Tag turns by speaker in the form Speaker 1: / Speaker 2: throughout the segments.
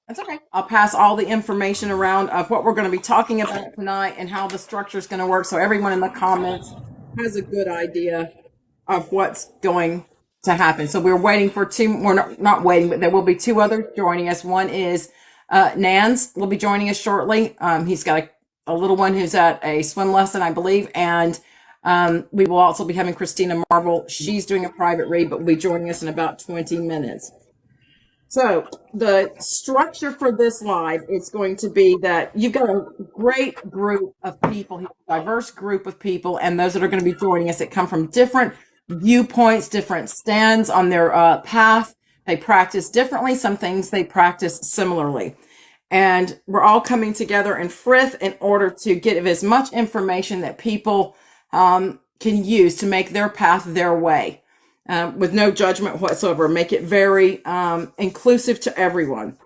Speaker 1: That's okay. I'll pass all the information around of what we're going to be talking about tonight and how the structure is going to work, so everyone in the comments has a good idea of what's going to happen. So we're waiting for two. We're not waiting, but there will be two others joining us. One is Nans will be joining us shortly. He's got a little one who's at a swim lesson, I believe, and we will also be having Christina Marvel. She's doing a private read, but will be joining us in about 20 minutes. So the structure for this live is going to be that you've got a great group of people, diverse group of people, and those that are going to be joining us that come from different viewpoints, different stands on their path. They practice differently. Some things they practice similarly. And we're all coming together in Frith in order to get as much information that people can use to make their path their way. With no judgment whatsoever. Make it very inclusive to everyone.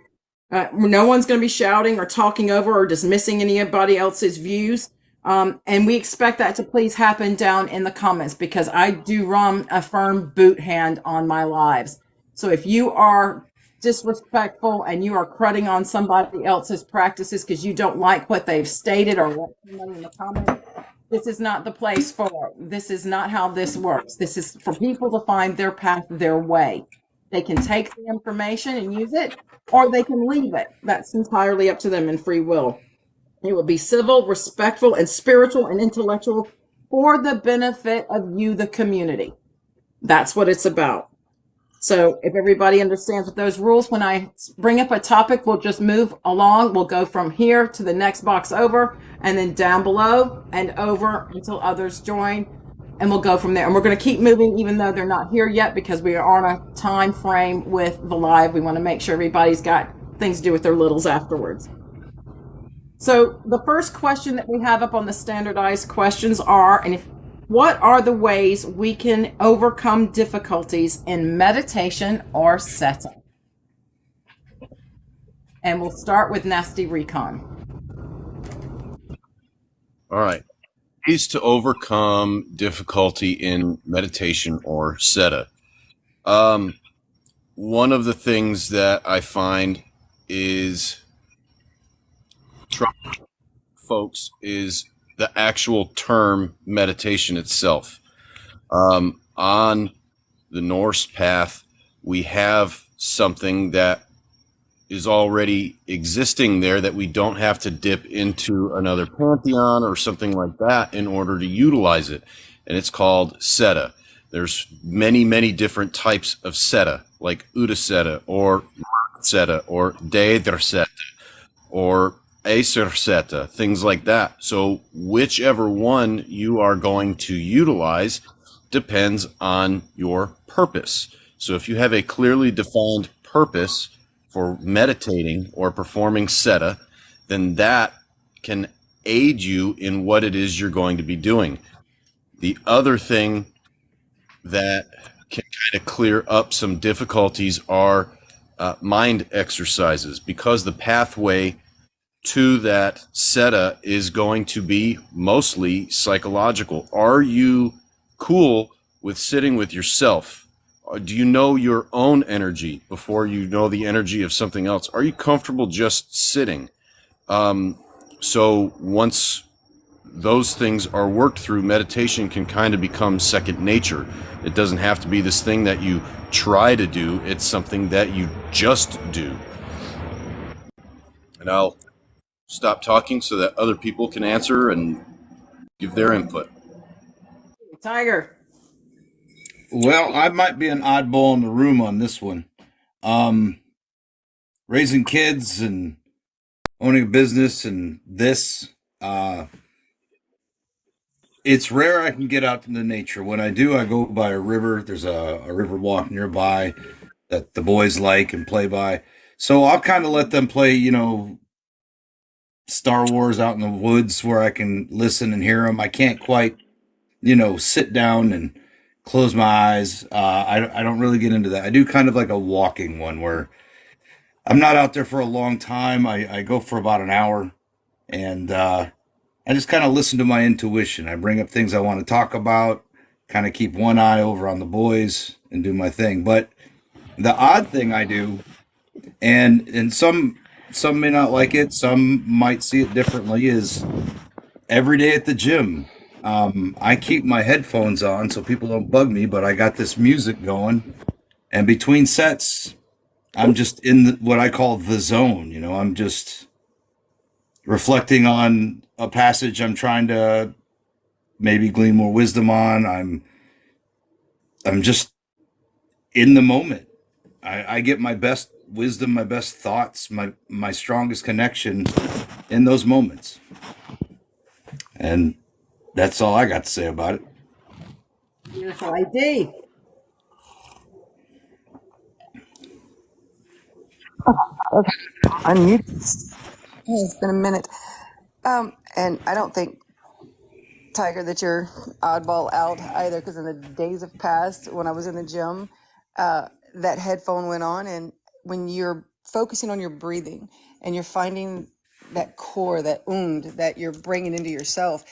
Speaker 1: No one's going to be shouting or talking over or dismissing anybody else's views. And we expect that to please happen down in the comments, because I do run a firm boot hand on my lives. So if you are disrespectful and you are cruding on somebody else's practices because you don't like what they've stated or what somebody in the comments, this is not the place for it. This is not how this works. This is for people to find their path, their way. They can take the information and use it, or they can leave it. That's entirely up to them in free will. It will be civil, respectful, and spiritual and intellectual for the benefit of you, the community. That's what it's about. So if everybody understands what those rules, when I bring up a topic, we'll just move along. We'll go from here to the next box over, and then down below and over until others join, and we'll go from there. And we're going to keep moving even though they're not here yet, because we are on a time frame with the live. We want to make sure everybody's got things to do with their littles afterwards. So the first question that we have up on the standardized questions are, what are the ways we can overcome difficulties in meditation or setting? And we'll start with Nasty Recon.
Speaker 2: All right. Ways to overcome difficulty in meditation or setta. One of the things that I find is folks is the actual term meditation itself. On the Norse path, we have something that is already existing there that we don't have to dip into another pantheon or something like that in order to utilize it. And it's called setta. There's many, many different types of setta, like Udasetta or setta or Daedrsetta or Aesersetta, things like that. So whichever one you are going to utilize depends on your purpose. So if you have a clearly defined purpose for meditating or performing setta, then that can aid you in what it is you're going to be doing. The other thing that can kind of clear up some difficulties are mind exercises, because the pathway to that setta is going to be mostly psychological. Are you cool with sitting with yourself? Do you know your own energy before you know the energy of something else? Are you comfortable just sitting? So once those things are worked through, meditation can kind of become second nature. It doesn't have to be this thing that you try to do. It's something that you just do. And I'll stop talking so that other people can answer and give their input.
Speaker 1: Tiger.
Speaker 3: Well, I might be an oddball in the room on this one. Raising kids and owning a business and this, it's rare I can get out into nature. When I do, I go by a river. There's a river walk nearby that the boys like and play by. So I'll kind of let them play, Star Wars out in the woods where I can listen and hear them. I can't quite, sit down and close my eyes. I don't really get into that. I do kind of like a walking one where I'm not out there for a long time. I go for about an hour, and I just kind of listen to my intuition. I bring up things I want to talk about, kind of keep one eye over on the boys and do my thing. But the odd thing I do, and some some may not like it, some might see it differently, is every day at the gym. I keep my headphones on so people don't bug me, but I got this music going, and between sets, I'm just in what I call the zone. I'm just reflecting on a passage I'm trying to maybe glean more wisdom on. I'm just in the moment. I get my best wisdom, my best thoughts, my strongest connection in those moments. And that's all I got to say about it.
Speaker 1: Beautiful ID.
Speaker 4: Okay, unmute. It's been a minute. And I don't think, Tiger, that you're oddball out either, because in the days of past, when I was in the gym, that headphone went on, and when you're focusing on your breathing and you're finding that core, that und that you're bringing into yourself,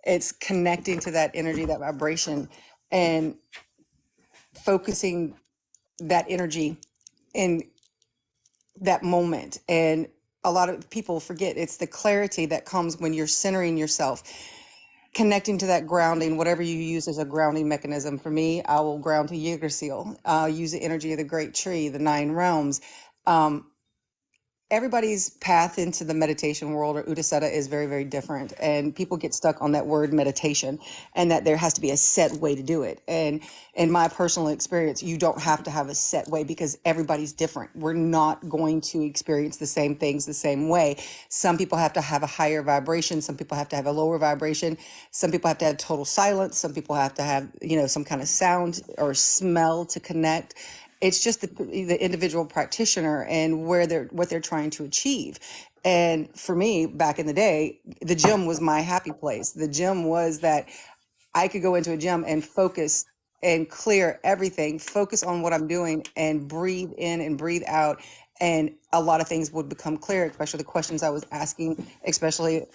Speaker 4: it's connecting to that energy, that vibration, and focusing that energy in that moment. And a lot of people forget it's the clarity that comes when you're centering yourself, connecting to that grounding, whatever you use as a grounding mechanism. For me, I will ground to Yggdrasil. I'll use the energy of the great tree, the 9 realms. Um, Everybody's path into the meditation world or Udasetta is very, very different. And people get stuck on that word meditation, and that there has to be a set way to do it. And in my personal experience, you don't have to have a set way, because everybody's different. We're not going to experience the same things the same way. Some people have to have a higher vibration. Some people have to have a lower vibration. Some people have to have total silence. Some people have to have, some kind of sound or smell to connect. It's just the individual practitioner and what they're trying to achieve. And for me, back in the day, the gym was my happy place. The gym was that I could go into a gym and focus and clear everything, focus on what I'm doing, and breathe in and breathe out. And a lot of things would become clear, especially the questions I was asking, especially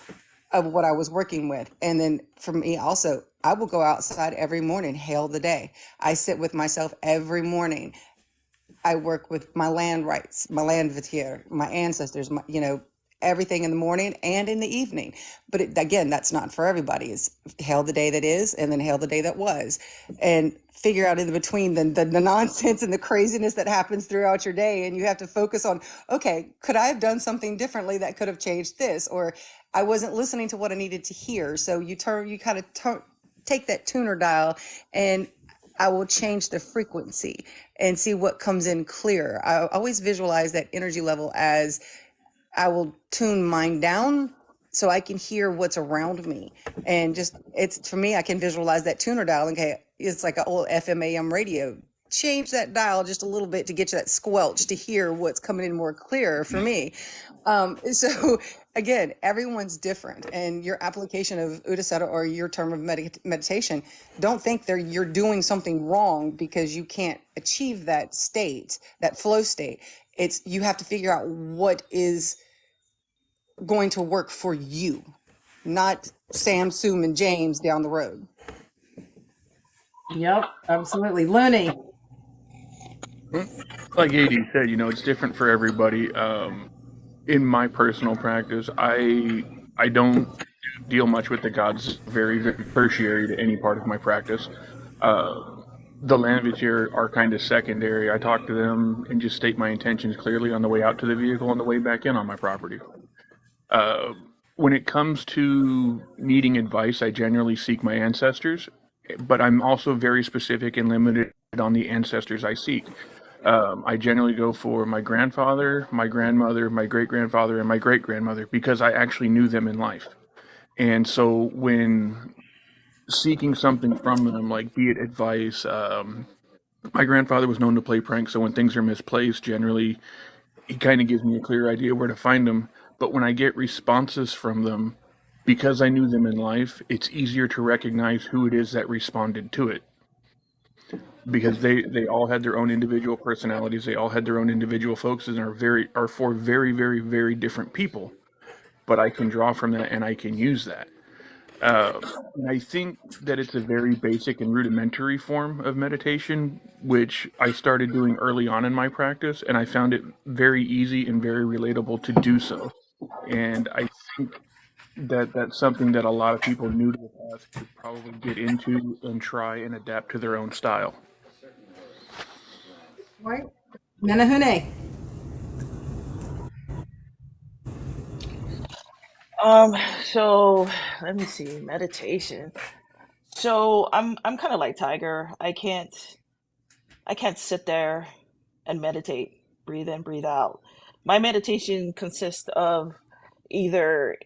Speaker 4: of what I was working with. And then for me also, I will go outside every morning, hail the day. I sit with myself every morning. I work with my land rights, my land vitier, my ancestors, everything in the morning and in the evening. But again, that's not for everybody. It's hail the day that is, and then hail the day that was, and figure out in between the nonsense and the craziness that happens throughout your day. And you have to focus on, okay, could I have done something differently that could have changed this? Or I wasn't listening to what I needed to hear. So you kind of take that tuner dial, and I will change the frequency and see what comes in clear. I always visualize that energy level as I will tune mine down so I can hear what's around me. And it's for me, I can visualize that tuner dial. Okay, it's like an old FM AM radio. Change that dial just a little bit to get you that squelch to hear what's coming in more clear for me. So again, everyone's different, and your application of Udasetta or your term of meditation, don't think you're doing something wrong because you can't achieve that state, that flow state. You have to figure out what is going to work for you, not Sam, Sue, and James down the road.
Speaker 1: Yep, absolutely. Looney.
Speaker 5: Like AD said, it's different for everybody. In my personal practice, I don't deal much with the gods. Very, very tertiary to any part of my practice. The land here are kind of secondary. I talk to them and just state my intentions clearly on the way out to the vehicle and the way back in on my property. When it comes to needing advice, I generally seek my ancestors, but I'm also very specific and limited on the ancestors I seek. I generally go for my grandfather, my grandmother, my great grandfather, and my great grandmother, because I actually knew them in life. And so when seeking something from them, like be it advice, my grandfather was known to play pranks, so when things are misplaced, generally he kind of gives me a clear idea where to find them. But when I get responses from them, because I knew them in life, it's easier to recognize who it is that responded to it. Because they all had their own individual personalities, they all had their own individual focuses, and are for very, very, very different people. But I can draw from that and I can use that. And I think that it's a very basic and rudimentary form of meditation, which I started doing early on in my practice, and I found it very easy and very relatable to do so. And I think that that's something that a lot of people new to the path could probably get into and try and adapt to their own style.
Speaker 1: Right? Menahune.
Speaker 6: Um, so let me see, meditation. So I'm kind of like Tiger. I can't sit there and meditate, breathe in, breathe out. My meditation consists of either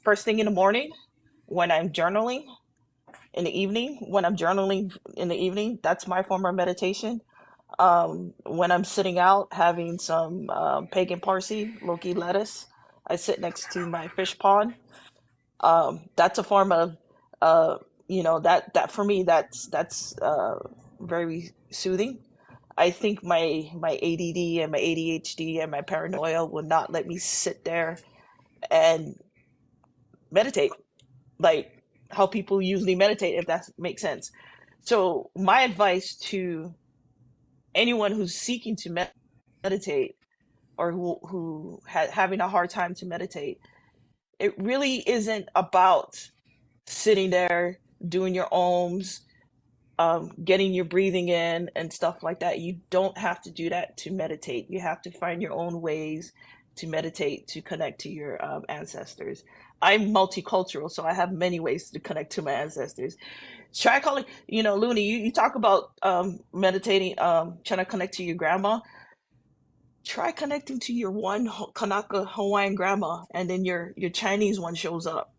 Speaker 6: first thing in the morning when I'm journaling, in the evening when I'm journaling in the evening. That's my form of meditation. When I'm sitting out having some pagan parsley, Loki lettuce, I sit next to my fish pond. That's a form of uh, that for me that's very soothing. I think my ADD and my ADHD and my paranoia would not let me sit there and meditate like how people usually meditate, if that makes sense. So my advice to anyone who's seeking to meditate, or who having a hard time to meditate, it really isn't about sitting there doing your ohms, getting your breathing in and stuff like that. You don't have to do that to meditate. You have to find your own ways to meditate, to connect to your ancestors. I'm multicultural, so I have many ways to connect to my ancestors. Try calling, Looney, you talk about meditating, trying to connect to your grandma. Try connecting to your one Kanaka Hawaiian grandma, and then your Chinese one shows up.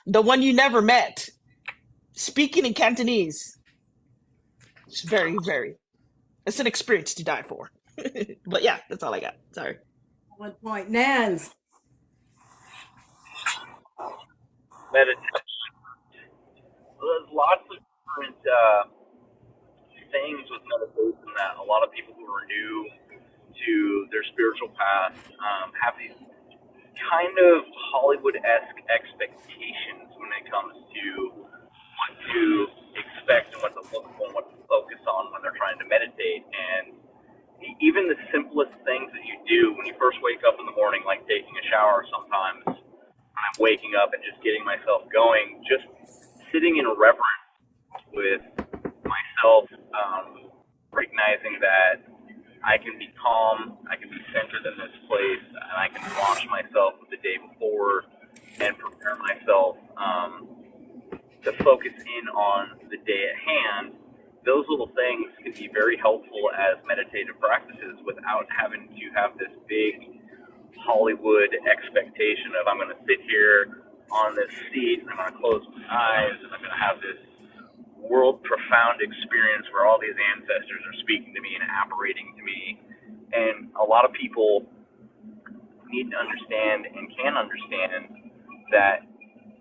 Speaker 6: The one you never met, speaking in Cantonese. It's it's an experience to die for. But yeah, that's all I got. Sorry.
Speaker 1: One point. Nans.
Speaker 7: Meditation. Well, there's lots of different things with meditation that a lot of people who are new to their spiritual path have these kind of Hollywood-esque expectations when it comes to what to expect and what to look for and what to focus on when they're trying to meditate. And even the simplest things that you do when you first wake up in the morning, like taking a shower sometimes, I'm waking up and just getting myself going, just sitting in reverence with myself, recognizing that I can be calm, I can be centered in this place, and I can wash myself the day before and prepare myself to focus in on the day at hand. Those little things can be very helpful as meditative practices without having to have this big Hollywood expectation of I'm going to sit here on this seat and I'm going to close my eyes and I'm going to have this world profound experience where all these ancestors are speaking to me and apparating to me. And a lot of people need to understand and can understand that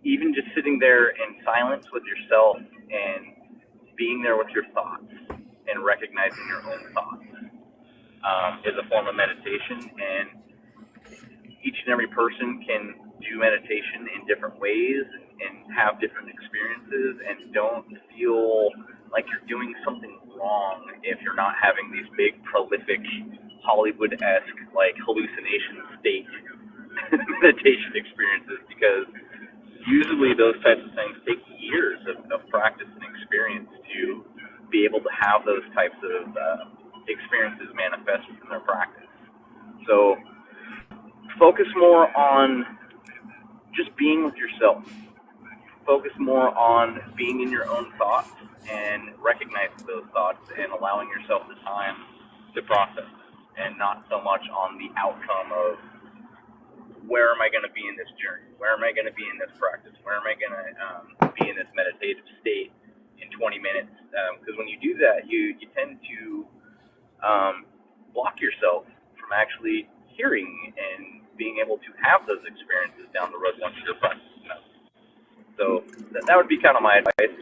Speaker 7: even just sitting there in silence with yourself and being there with your thoughts and recognizing your own thoughts is a form of meditation. And each and every person can do meditation in different ways and have different experiences, and don't feel like you're doing something wrong if you're not having these big, prolific, Hollywood-esque, like hallucination state meditation experiences, because usually those types of things take years of practice and experience to be able to have those types of experiences manifest within their practice. So focus more on just being with yourself. Focus more on being in your own thoughts and recognizing those thoughts and allowing yourself the time to process them, and not so much on the outcome of where am I going to be in this journey? Where am I going to be in this practice? Where am I going to be in this meditative state in 20 minutes? Because when you do that, you tend to block yourself from actually hearing and being able to have those experiences down the road once you're practicing them. So that would be kind of my advice.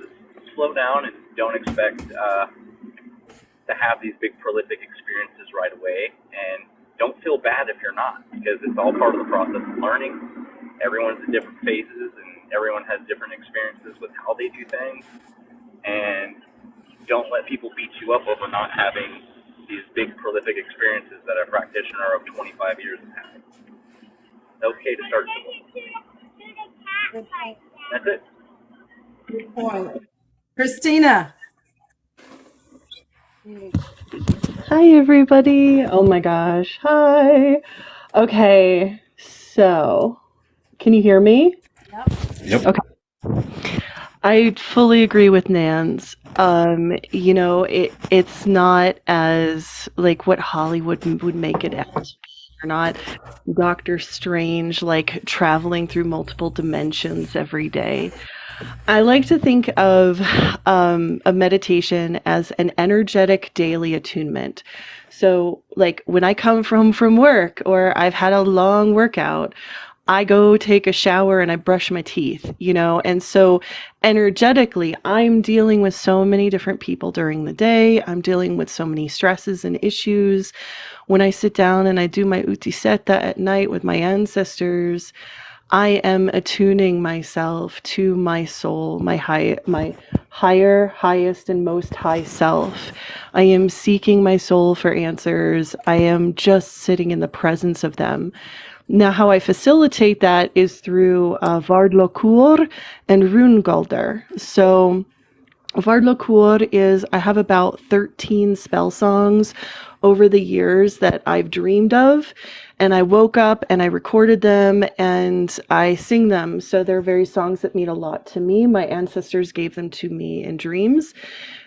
Speaker 7: Slow down and don't expect to have these big prolific experiences right away. And don't feel bad if you're not, because it's all part of the process of learning. everyone's at different phases and everyone has different experiences with how they do things. And don't let people beat you up over not having these big prolific experiences that a practitioner of 25 years has had. It's okay to start simple. That's it.
Speaker 1: Good point. Christina.
Speaker 8: Hi, everybody. Oh my gosh. Hi. Okay, so can you hear me?
Speaker 3: Yep.
Speaker 8: Okay. I fully agree with Nans. It's not as like what Hollywood would make it out. Or not Doctor Strange, like traveling through multiple dimensions every day. I like to think of a meditation as an energetic daily attunement. So, like when I come from work or I've had a long workout, I go take a shower and I brush my teeth, and so energetically, I'm dealing with so many different people during the day. I'm dealing with so many stresses and issues. When I sit down and I do my utiseta at night with my ancestors, I am attuning myself to my soul, my higher, highest, and most high self. I am seeking my soul for answers. I am just sitting in the presence of them. Now, how I facilitate that is through Vardlokur and Runegaldr. So Vardlokur is, I have about 13 spell songs over the years that I've dreamed of, and I woke up and I recorded them and I sing them. So they're very songs that mean a lot to me. My ancestors gave them to me in dreams.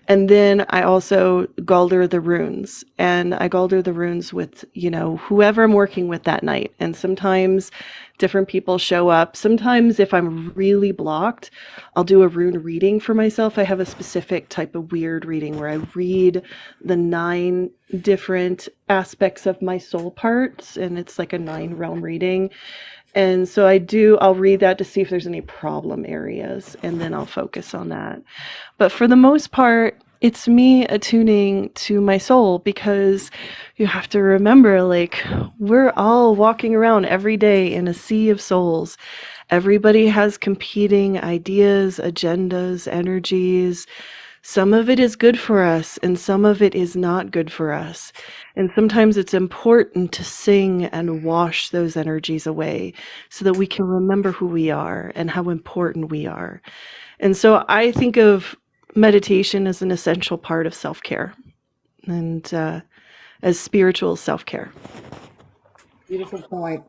Speaker 8: And then I also Galdr the runes, and I Galdr the runes with, whoever I'm working with that night. And sometimes different people show up. Sometimes if I'm really blocked, I'll do a rune reading for myself. I have a specific type of weird reading where I read the 9 different aspects of my soul parts, and it's like a 9 realm reading. And so I'll read that to see if there's any problem areas, and then I'll focus on that. But for the most part, it's me attuning to my soul, because you have to remember, like, we're all walking around every day in a sea of souls. Everybody has competing ideas, agendas, energies. Some of it is good for us, and some of it is not good for us. And sometimes it's important to sing and wash those energies away so that we can remember who we are and how important we are. And so I think of meditation as an essential part of self-care and as spiritual self-care.
Speaker 1: Beautiful point.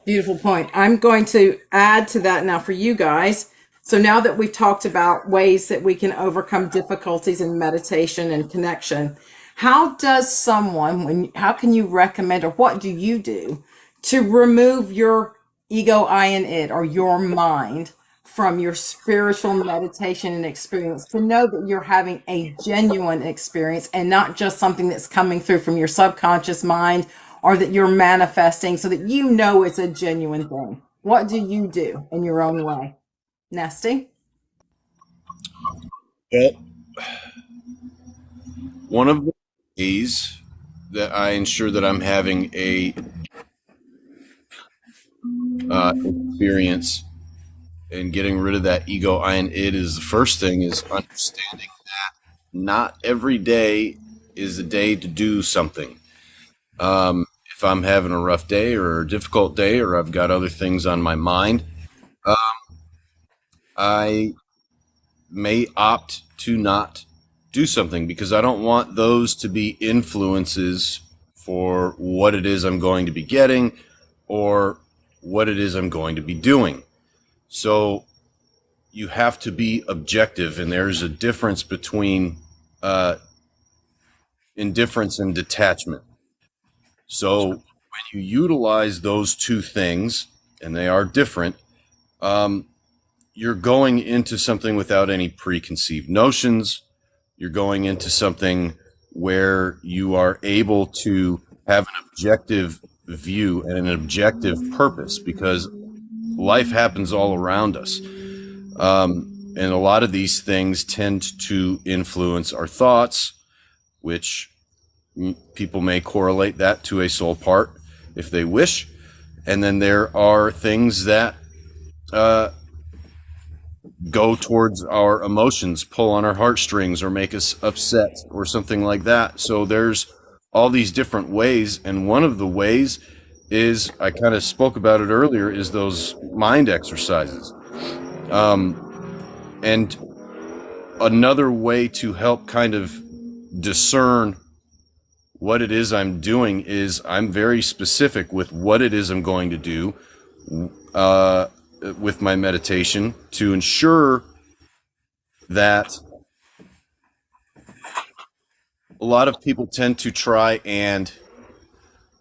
Speaker 1: Beautiful point. I'm going to add to that now for you guys. So now that we've talked about ways that we can overcome difficulties in meditation and connection, how can you recommend, or what do you do to remove your ego, I, and it, or your mind from your spiritual meditation and experience, to know that you're having a genuine experience and not just something that's coming through from your subconscious mind, or that you're manifesting, so that it's a genuine thing? What do you do in your own way? Nesty?
Speaker 2: Well, one of the ways that I ensure that I'm having a experience and getting rid of that ego, I, and it is the first thing is understanding that not every day is a day to do something. If I'm having a rough day or a difficult day, or I've got other things on my mind, I may opt to not do something, because I don't want those to be influences for what it is I'm going to be getting or what it is I'm going to be doing. So you have to be objective, and there's a difference between indifference and detachment. So when you utilize those two things, and they are different, you're going into something without any preconceived notions. You're going into something where you are able to have an objective view and an objective purpose, because life happens all around us. And a lot of these things tend to influence our thoughts, which people may correlate that to a soul part if they wish. And then there are things that go towards our emotions, pull on our heartstrings, or make us upset, or something like that. So there's all these different ways, and one of the ways is, I kind of spoke about it earlier, is those mind exercises. And another way to help kind of discern what it is I'm doing is I'm very specific with what it is I'm going to do with my meditation to ensure that a lot of people tend to try and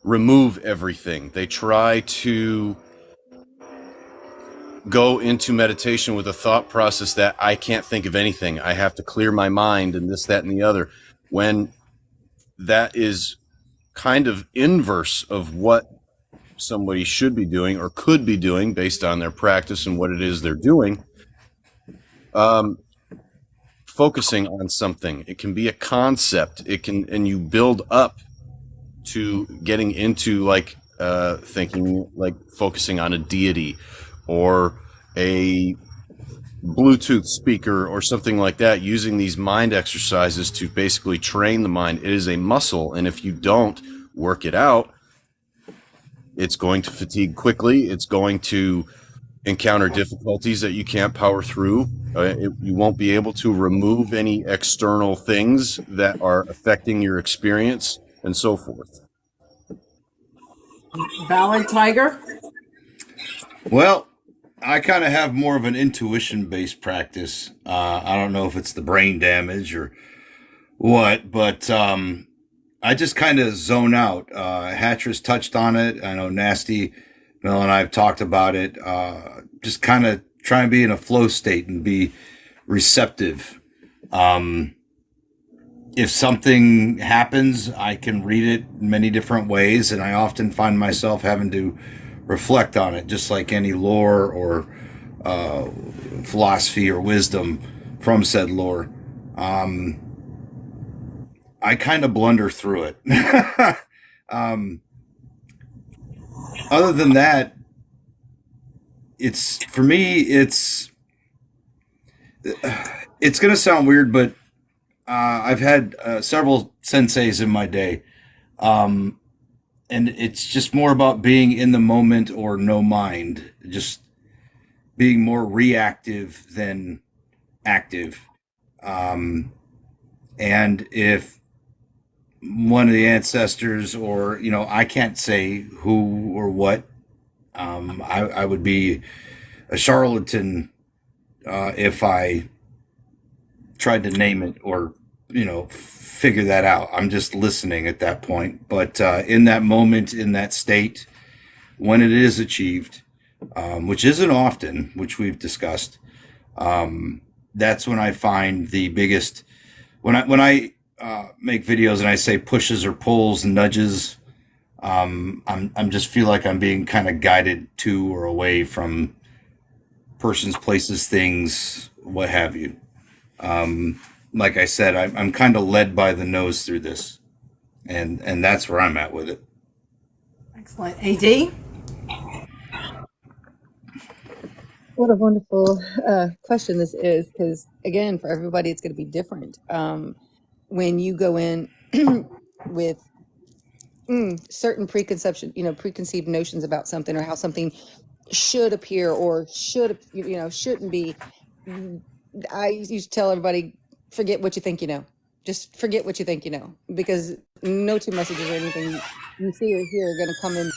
Speaker 2: remove everything. They try to go into meditation with a thought process that I can't think of anything. I have to clear my mind and this, that, and the other. When that is kind of inverse of what somebody should be doing or could be doing based on their practice and what it is they're doing. Focusing on something. It can be a concept. It can, and you build up to getting into like thinking, like focusing on a deity or a Bluetooth speaker or something like that, using these mind exercises to basically train the mind. It is a muscle, and if you don't work it out, it's going to fatigue quickly. It's going to encounter difficulties that you can't power through. You won't be able to remove any external things that are affecting your experience, and so forth.
Speaker 1: Valid, Tiger?
Speaker 3: Well, I kind of have more of an intuition-based practice. I don't know if it's the brain damage or what, but I just kind of zone out. Hatcher's touched on it. I know Nasty, Mel, and I have talked about it. Just kind of try and be in a flow state and be receptive. If something happens, I can read it many different ways, and I often find myself having to reflect on it, just like any lore or philosophy or wisdom from said lore. I kind of blunder through it. Other than that, it's, for me, it's going to sound weird, but I've had several senseis in my day. And it's just more about being in the moment or no mind, just being more reactive than active. And if one of the ancestors, or, you know, I can't say who or what, I would be a charlatan if I tried to name it or, you know, figure that out. I'm just listening at that point. But in that moment, in that state, when it is achieved, which isn't often, which we've discussed, that's when I find the biggest. When I make videos and I say pushes or pulls, nudges, I'm just feel like I'm being kind of guided to or away from persons, places, things, what have you. Like I said, I'm kind of led by the nose through this, and that's where I'm at with it.
Speaker 1: Excellent. AD?
Speaker 4: What a wonderful question this is, because again, for everybody, it's going to be different. When you go in with certain preconceived notions about something, or how something should appear or shouldn't be, I used to tell everybody, forget what you think you know. Just forget what you think you know, because no two messages or anything you see or hear are going to come in.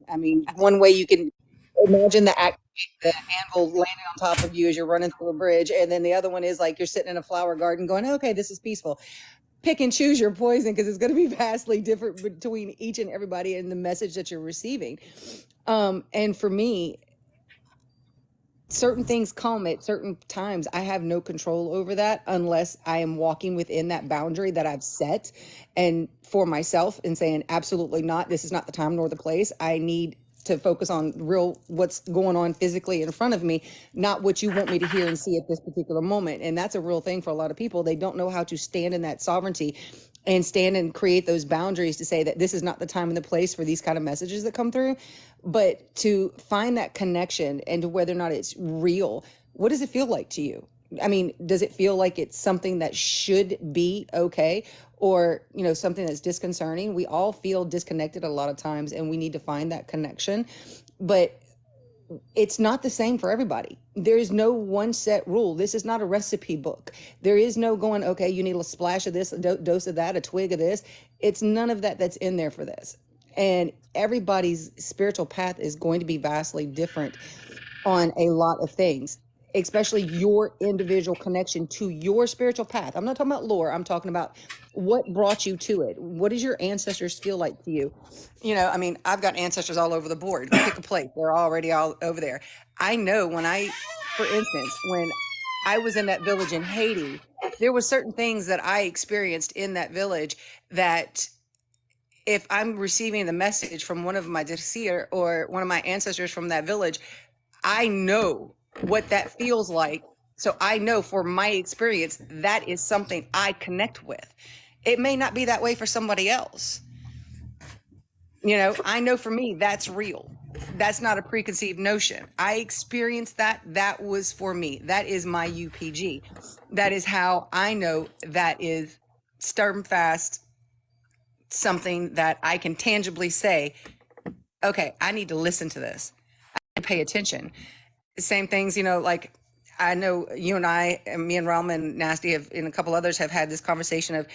Speaker 4: I mean, one way you can imagine the anvil landing on top of you as you're running through a bridge, and then the other one is like you're sitting in a flower garden going, okay, this is peaceful. Pick and choose your poison, because it's going to be vastly different between each and everybody and the message that you're receiving. And for me, certain things come at certain times. I have no control over that unless I am walking within that boundary that I've set and for myself, and saying, absolutely not. This is not the time nor the place. I need to focus on what's going on physically in front of me, not what you want me to hear and see at this particular moment. And that's a real thing for a lot of people. They don't know how to stand in that sovereignty and stand and create those boundaries to say that this is not the time and the place for these kind of messages that come through, but to find that connection and to whether or not it's real. What does it feel like to you? I mean, does it feel like it's something that should be okay, or, you know, something that's disconcerting? We all feel disconnected a lot of times, and we need to find that connection. But it's not the same for everybody. There is no one set rule. This is not a recipe book. There is no going, okay, you need a splash of this, a dose of that, a twig of this. It's none of that that's in there for this. And everybody's spiritual path is going to be vastly different on a lot of things, especially your individual connection to your spiritual path. I'm not talking about lore. I'm talking about what brought you to it. What does your ancestors feel like to you? You know, I mean, I've got ancestors all over the board. Pick a place. They're already all over there. I know when for instance, when I was in that village in Haiti, there were certain things that I experienced in that village that if I'm receiving the message from one of my deceased or one of my ancestors from that village, I know what that feels like. So I know for my experience, that is something I connect with. It may not be that way for somebody else. You know, I know for me, that's real. That's not a preconceived notion. I experienced that. That was for me. That is my UPG. That is how I know that is stern fast, something that I can tangibly say, okay, I need to listen to this. I need to pay attention. Same things, you know, like I know you and I, and me and Realm and Nasty have, and a couple others have had this conversation of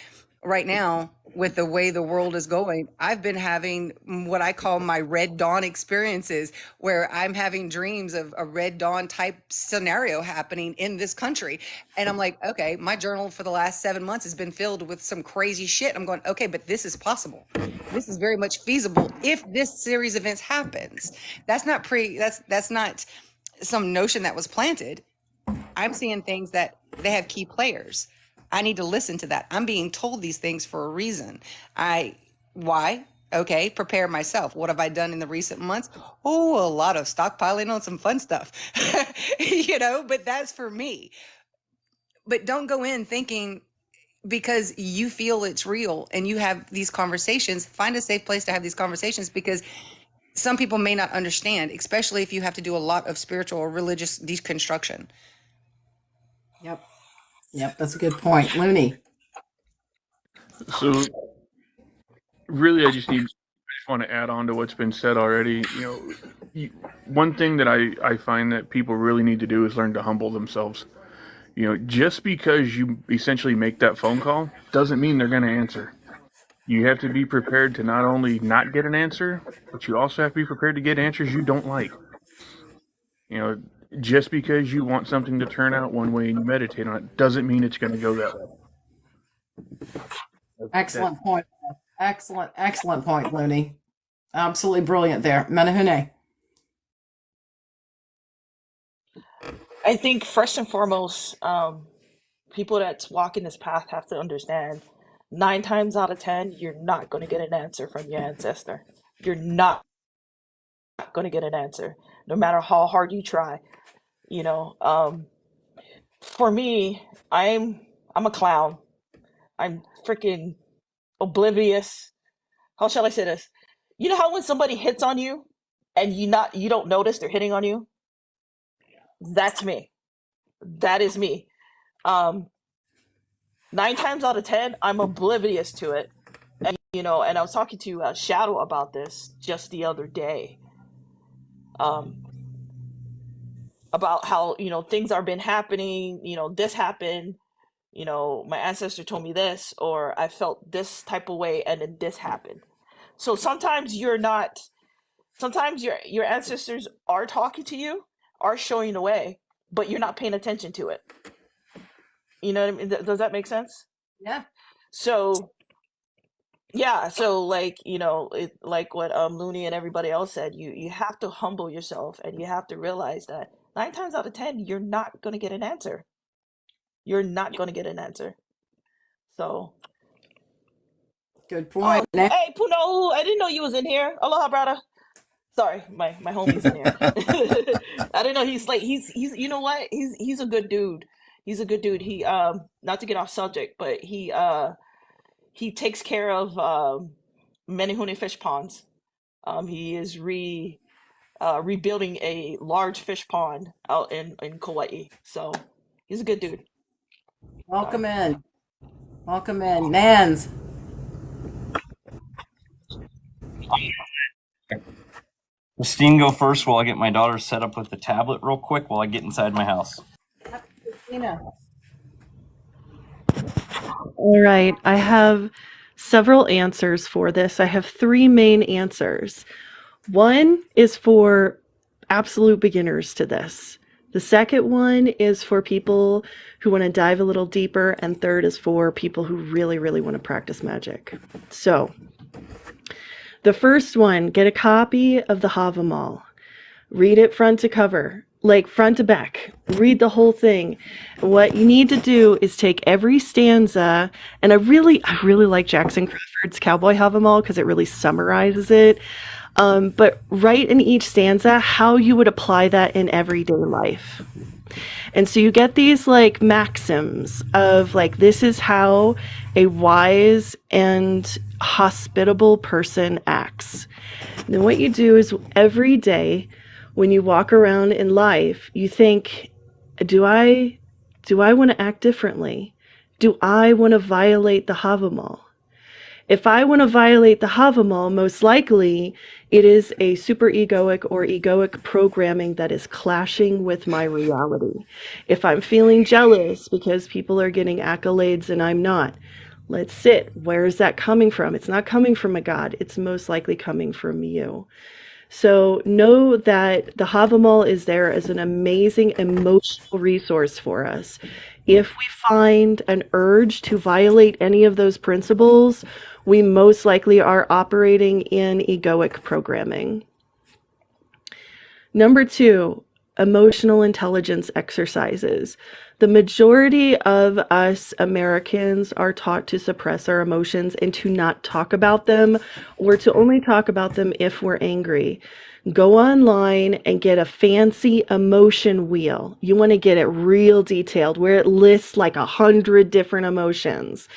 Speaker 4: right now with the way the world is going. I've been having what I call my Red Dawn experiences, where I'm having dreams of a Red Dawn type scenario happening in this country. And I'm like, okay, my journal for the last 7 months has been filled with some crazy shit. I'm going, okay, but this is possible. This is very much feasible if this series of events happens. That's not some notion that was planted. I'm seeing things that they have key players. I need to listen to that. I'm being told these things for a reason. Why? Okay, prepare myself. What have I done in the recent months? Oh, a lot of stockpiling on some fun stuff, you know, but that's for me. But don't go in thinking because you feel it's real and you have these conversations, find a safe place to have these conversations, because some people may not understand, especially if you have to do a lot of spiritual or religious deconstruction.
Speaker 1: Yep, that's a good point. Looney.
Speaker 5: So really, I just want to add on to what's been said already. You know, one thing that I find that people really need to do is learn to humble themselves. You know, just because you essentially make that phone call doesn't mean they're going to answer. You have to be prepared to not only not get an answer, but you also have to be prepared to get answers you don't like. You know, just because you want something to turn out one way and you meditate on it doesn't mean it's going to go that way.
Speaker 1: Excellent point. Excellent point, Looney. Absolutely brilliant there. Menahune.
Speaker 6: I think first and foremost, people that's walking this path have to understand 9 times out of 10, you're not going to get an answer from your ancestor. You're not going to get an answer, no matter how hard you try. You know, for me, I'm a clown. I'm freaking oblivious. How shall I say this? You know how when somebody hits on you and you don't notice they're hitting on you? That's me. That is me. 9 times out of 10, I'm oblivious to it. And you know, and I was talking to Shadow about this just the other day. About how, you know, things are been happening, you know, this happened, you know, my ancestor told me this, or I felt this type of way and then this happened. So sometimes sometimes your ancestors are talking to you, are showing the way, but you're not paying attention to it. You know what I mean? Does that make sense?
Speaker 1: Yeah.
Speaker 6: So yeah, so like, you know, like what Looney and everybody else said, you have to humble yourself and you have to realize that 9 times out of 10, you're not going to get an answer. You're not going to get an answer. So,
Speaker 1: Good point.
Speaker 6: hey, Puno, I didn't know you was in here. Aloha, brother. Sorry, my homie's in here. I didn't know he's you know what? He's a good dude. He's a good dude. He not to get off subject, but he he takes care of Menehune fish ponds. He is rebuilding a large fish pond out in Kauai. So he's a good dude.
Speaker 1: Welcome in. Welcome in. Nans.
Speaker 9: Christine, go first while I get my daughter set up with the tablet real quick while I get inside my house.
Speaker 1: Christina.
Speaker 8: All right, I have several answers for this. I have three main answers. One is for absolute beginners to this. The second one is for people who want to dive a little deeper, and third is for people who really, really want to practice magic. So, the first one, get a copy of the Havamal. Read it front to cover, like front to back. Read the whole thing. What you need to do is take every stanza, and I really like Jackson Crawford's Cowboy Havamal because it really summarizes it. But write in each stanza how you would apply that in everyday life. And so you get these like maxims of like, this is how a wise and hospitable person acts. And then what you do is every day when you walk around in life, you think, do I want to act differently? Do I want to violate the Havamal? If I want to violate the Havamal, most likely it is a superegoic or egoic programming that is clashing with my reality. If I'm feeling jealous because people are getting accolades and I'm not, let's sit. Where is that coming from? It's not coming from a God. It's most likely coming from you. So know that the Havamal is there as an amazing emotional resource for us. If we find an urge to violate any of those principles, we most likely are operating in egoic programming. Number 2, emotional intelligence exercises. The majority of us Americans are taught to suppress our emotions and to not talk about them, or to only talk about them if we're angry. Go online and get a fancy emotion wheel. You want to get it real detailed where it lists like 100 different emotions.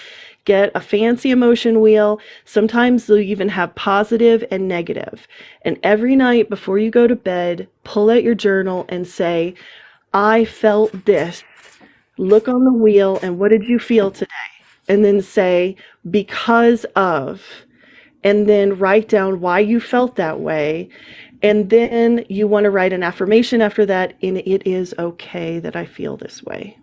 Speaker 8: Get a fancy emotion wheel. Sometimes they'll even have positive and negative. And every night before you go to bed, pull out your journal and say, I felt this. Look on the wheel and what did you feel today? And then say, because of, and then write down why you felt that way. And then you want to write an affirmation after that, and it is okay that I feel this way.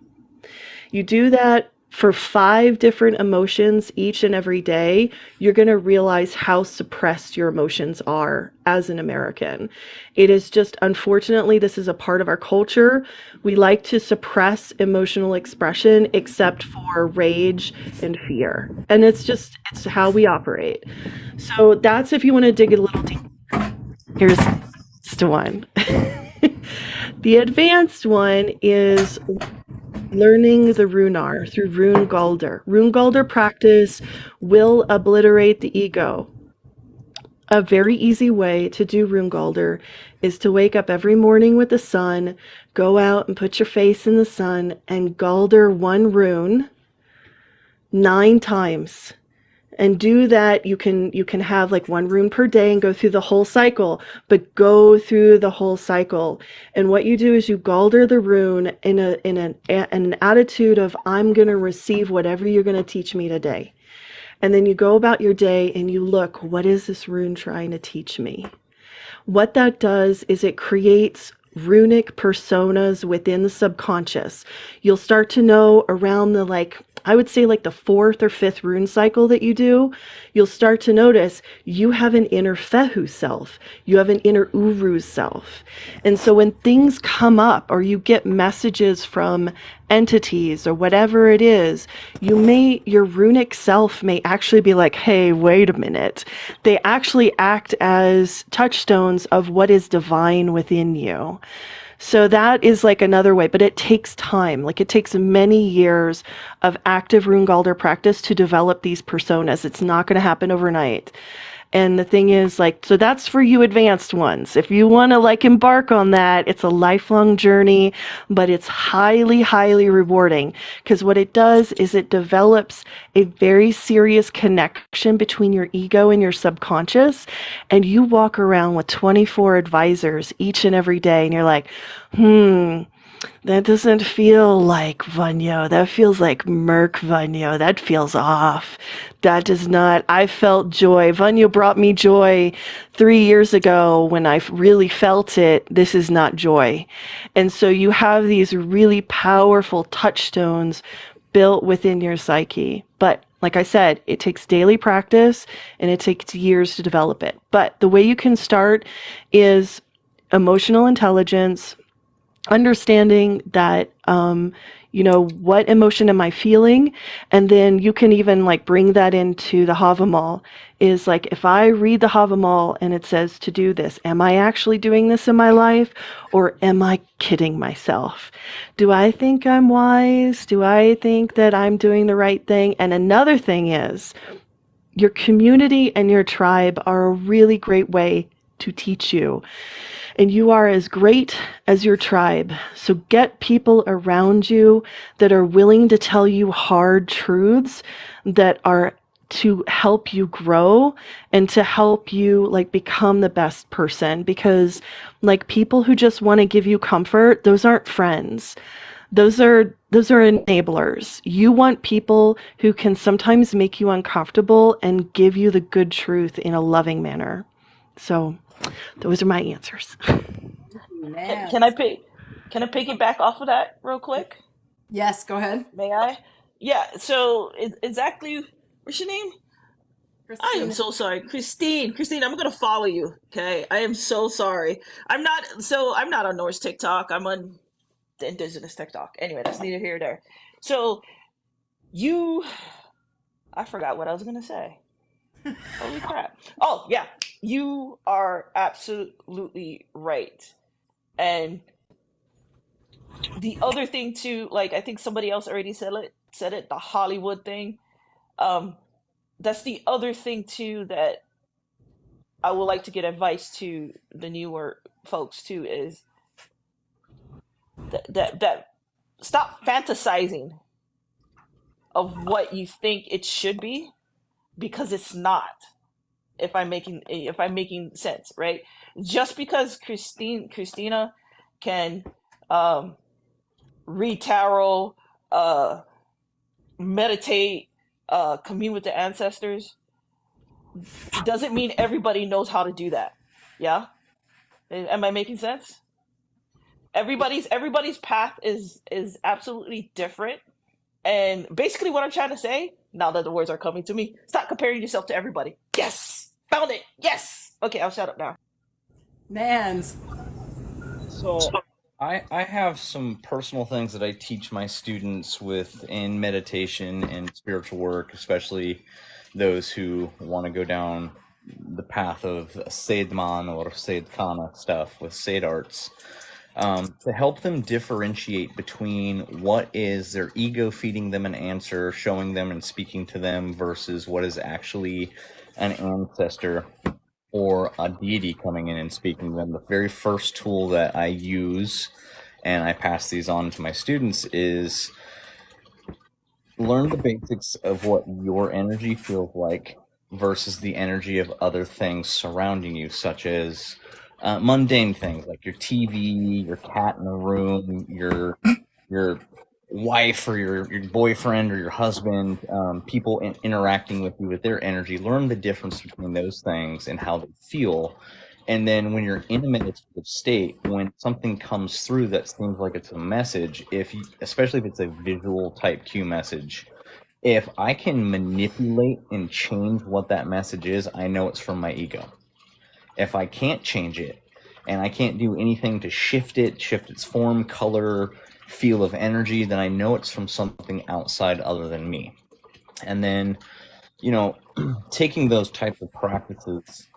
Speaker 8: You do that for 5 different emotions each and every day, you're going to realize how suppressed your emotions are as an American. It is just, unfortunately, this is a part of our culture. We like to suppress emotional expression except for rage and fear. And it's how we operate. So that's if you want to dig a little deeper. Here's the one. The advanced one is learning the Runar through Rune Galder. Rune Galder practice will obliterate the ego. A very easy way to do Rune Galder is to wake up every morning with the sun, go out and put your face in the sun, and Galder one rune 9 times. And do that. You can have like 1 rune per day and go through the whole cycle, but go through the whole cycle. And what you do is you Galder the rune in an attitude of, I'm going to receive whatever you're going to teach me today. And then you go about your day and you look, what is this rune trying to teach me? What that does is it creates runic personas within the subconscious. You'll start to know around I would say the 4th or 5th rune cycle that you do, you'll start to notice you have an inner Fehu self. You have an inner Uru self. And so when things come up or you get messages from entities or whatever it is, your runic self may actually be like, hey, wait a minute. They actually act as touchstones of what is divine within you. So that is another way, but it takes time. It takes many years of active Rune Galder practice to develop these personas. It's not going to happen overnight. And the thing is, like, so that's for you advanced ones. If you want to like embark on that, it's a lifelong journey, but it's highly, highly rewarding, because what it does is it develops a very serious connection between your ego and your subconscious. And you walk around with 24 advisors each and every day, and you're like, that doesn't feel like Vanyo. That feels like Merc Vanyo. That feels off. That does not. I felt joy. Vanyo brought me joy 3 years ago when I really felt it. This is not joy. And so you have these really powerful touchstones built within your psyche. But like I said, it takes daily practice and it takes years to develop it. But the way you can start is emotional intelligence, understanding that what emotion am I feeling, and then you can even like bring that into the Havamal. Is like, if I read the Havamal and it says to do this, am I actually doing this in my life, or am I kidding myself? Do I think I'm wise? Do I think that I'm doing the right thing? And another thing is, your community and your tribe are a really great way to teach you. And you are as great as your tribe. So get people around you that are willing to tell you hard truths that are to help you grow and to help you like become the best person. Because like people who just want to give you comfort, those aren't friends. Those are enablers. You want people who can sometimes make you uncomfortable and give you the good truth in a loving manner. So those are my answers.
Speaker 6: Can I piggyback off of that real quick?
Speaker 1: Yes, go ahead.
Speaker 6: May I? Yeah. So exactly, what's your name? I am
Speaker 1: Christina.
Speaker 6: so sorry, Christine. Christine, I'm gonna follow you. Okay, I am so sorry. I'm not on Norse TikTok. I'm on the Indigenous TikTok. Anyway, that's neither here nor there. So I forgot what I was gonna say. Holy crap! Oh yeah, you are absolutely right. And the other thing too, like I think somebody else already said it, the Hollywood thing. Um, that's the other thing too that I would like to get advice to the newer folks too, is that stop fantasizing of what you think it should be, because it's not. If I'm making sense, right? Just because Christina can read tarot, uh, meditate, commune with the ancestors, doesn't mean everybody knows how to do that. Yeah, am I making sense? Everybody's path is absolutely different, and basically what I'm trying to say, now that the words are coming to me, stop comparing yourself to everybody. Yes, found it. Yes. Okay, I'll shut up now.
Speaker 1: Nans.
Speaker 9: So I have some personal things that I teach my students within meditation and spiritual work, especially those who want to go down the path of Seidman or Seidkana stuff with Seid arts, to help them differentiate between what is their ego feeding them an answer, showing them and speaking to them, versus what is actually an ancestor or a deity coming in and speaking to them. The very first tool that I use, and I pass these on to my students, is learn the basics of what your energy feels like versus the energy of other things surrounding you, such as mundane things like your TV, your cat in the room, your wife or your boyfriend or your husband, people interacting with you with their energy. Learn the difference between those things and how they feel. And then when you're in a meditative state, when something comes through that seems like it's a message, especially if it's a visual type cue message, if I can manipulate and change what that message is, I know it's from my ego. If I can't change it and I can't do anything to shift its form, color, feel of energy, then I know it's from something outside other than me. And then, taking those types of practices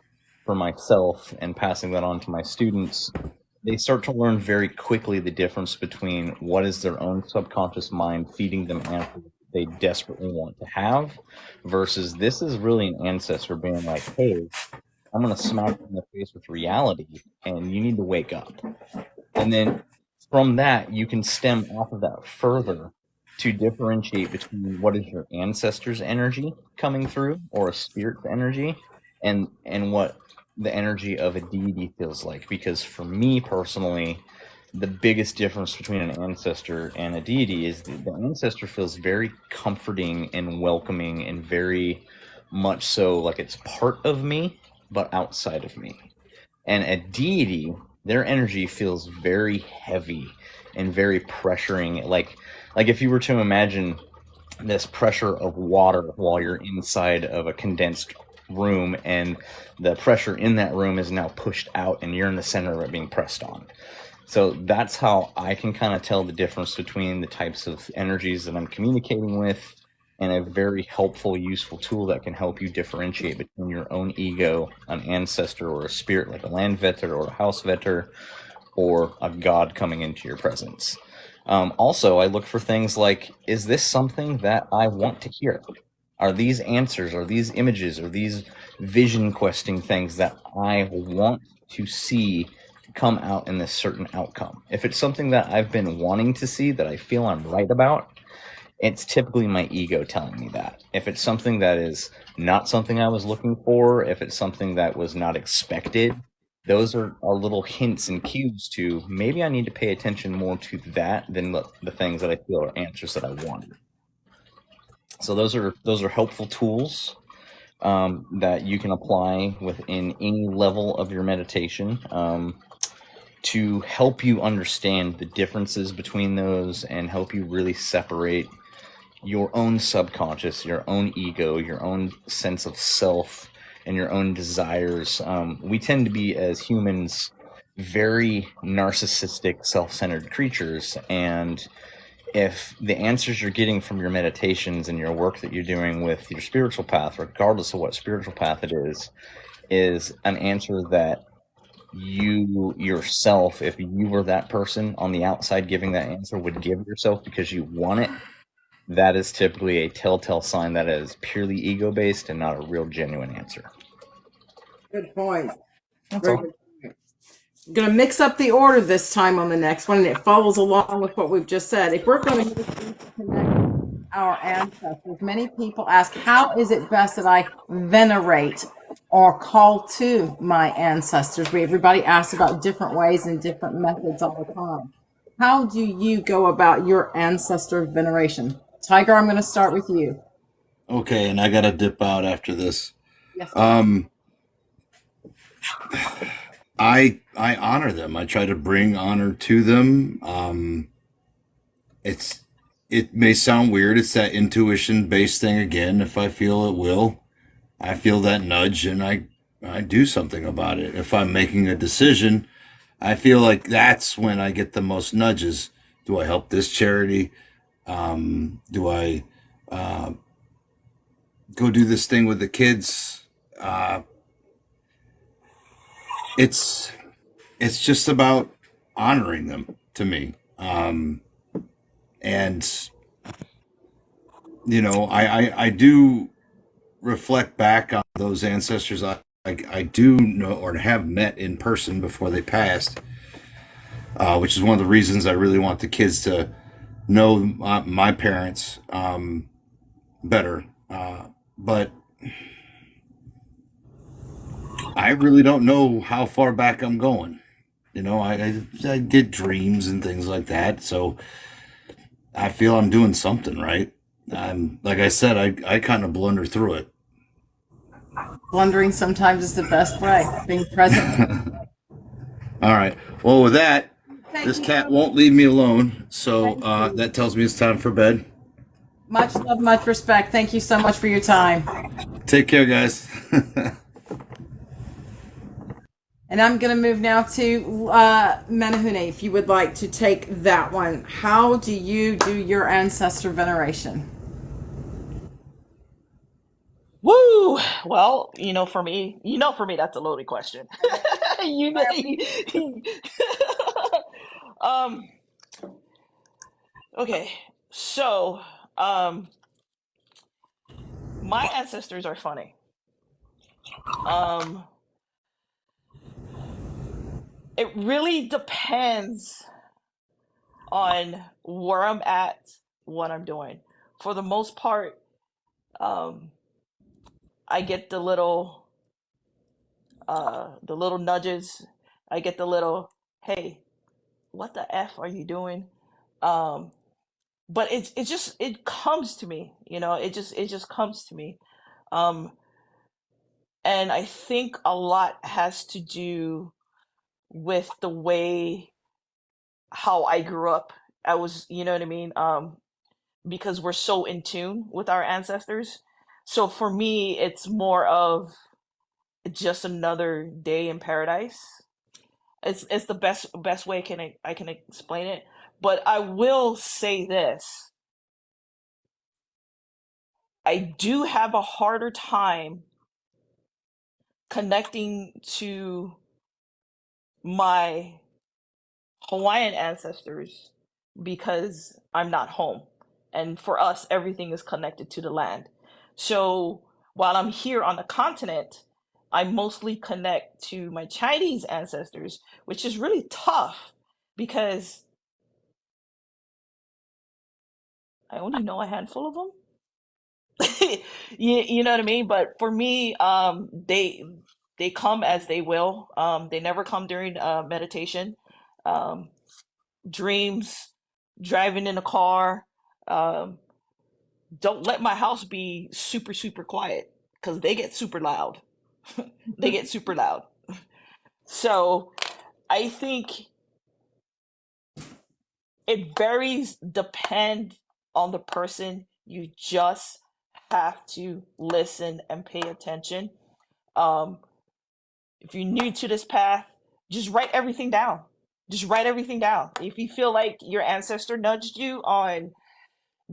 Speaker 9: for myself and passing that on to my students, they start to learn very quickly the difference between what is their own subconscious mind feeding them answers they desperately want to have, versus this is really an ancestor being like, hey, I'm going to smack you in the face with reality, and you need to wake up. And then from that, you can stem off of that further to differentiate between what is your ancestor's energy coming through, or a spirit's energy, and what the energy of a deity feels like. Because for me personally, the biggest difference between an ancestor and a deity is the ancestor feels very comforting and welcoming, and very much so like it's part of me, but outside of me. And a deity, their energy feels very heavy and very pressuring. Like if you were to imagine this pressure of water while you're inside of a condensed room, and the pressure in that room is now pushed out and you're in the center of it being pressed on. So that's how I can kind of tell the difference between the types of energies that I'm communicating with, and a very helpful, useful tool that can help you differentiate between your own ego, an ancestor, or a spirit like a land vetter or a house vetter, or a god coming into your presence. Also, I look for things like, is this something that I want to hear? Are these answers, are these images, are these vision questing things that I want to see come out in this certain outcome? If it's something that I've been wanting to see, that I feel I'm right about, it's typically my ego telling me that. If it's something that is not something I was looking for, if it's something that was not expected, those are little hints and cues to maybe I need to pay attention more to that than the things that I feel are answers that I want. So those are helpful tools that you can apply within any level of your meditation to help you understand the differences between those, and help you really separate your own subconscious, your own ego, your own sense of self, and your own desires. We tend to be, as humans, very narcissistic, self-centered creatures, and if the answers you're getting from your meditations and your work that you're doing with your spiritual path, regardless of what spiritual path it is an answer that you yourself, if you were that person on the outside giving that answer, would give yourself because you want it, that is typically a telltale sign that is purely ego-based and not a real genuine answer.
Speaker 1: Good point.
Speaker 9: That's
Speaker 1: Very
Speaker 9: all.
Speaker 1: good point. I'm going to mix up the order this time on the next one, and it follows along with what we've just said. If we're going to connect our ancestors, many people ask, how is it best that I venerate or call to my ancestors? Everybody asks about different ways and different methods all the time. How do you go about your ancestor veneration? Tiger, I'm going to start with you.
Speaker 3: Okay, and I got to dip out after this.
Speaker 1: Yes.
Speaker 3: I honor them. I try to bring honor to them. It may sound weird. It's that intuition based thing again. If I feel it will, I feel that nudge, and I do something about it. If I'm making a decision, I feel like that's when I get the most nudges. Do I help this charity? Do I go do this thing with the kids? It's just about honoring them to me. And I do reflect back on those ancestors I do know or have met in person before they passed, which is one of the reasons I really want the kids to know my parents better. But I really don't know how far back I'm going. I get dreams and things like that, so I feel I'm doing something right. Like I said, I kind of blunder through it.
Speaker 1: Blundering sometimes is the best way. Being present.
Speaker 3: All right. Well, with that, this cat won't leave me alone, so that tells me it's time for bed.
Speaker 1: Much love, much respect. Thank you so much for your time.
Speaker 3: Take care, guys.
Speaker 1: And I'm going to move now to Menahune, if you would like to take that one. How do you do your ancestor veneration?
Speaker 6: Woo! Well, for me, that's a loaded question. Um, okay, so my ancestors are funny. Um, it really depends on where I'm at, what I'm doing. For the most part, um, I get the little nudges. I get the little, hey, what the f are you doing? Um, but it just it comes to me, it just comes to me. Um, and I think a lot has to do with the way how I grew up. I was, you know what I mean? Because we're so in tune with our ancestors. So for me, it's more of just another day in paradise. It's the best way I can explain it. But I will say this: I do have a harder time connecting to my Hawaiian ancestors because I'm not home. And for us, everything is connected to the land. So while I'm here on the continent, I mostly connect to my Chinese ancestors, which is really tough because I only know a handful of them. You know what I mean? But for me, they come as they will. They never come during meditation. Um, Dreams, driving in a car. Um, don't let my house be super, super quiet because they get super loud. They get super loud. So I think it varies, depend on the person. You just have to listen and pay attention. Um, if you're new to this path, just write everything down. Just write everything down. If you feel like your ancestor nudged you on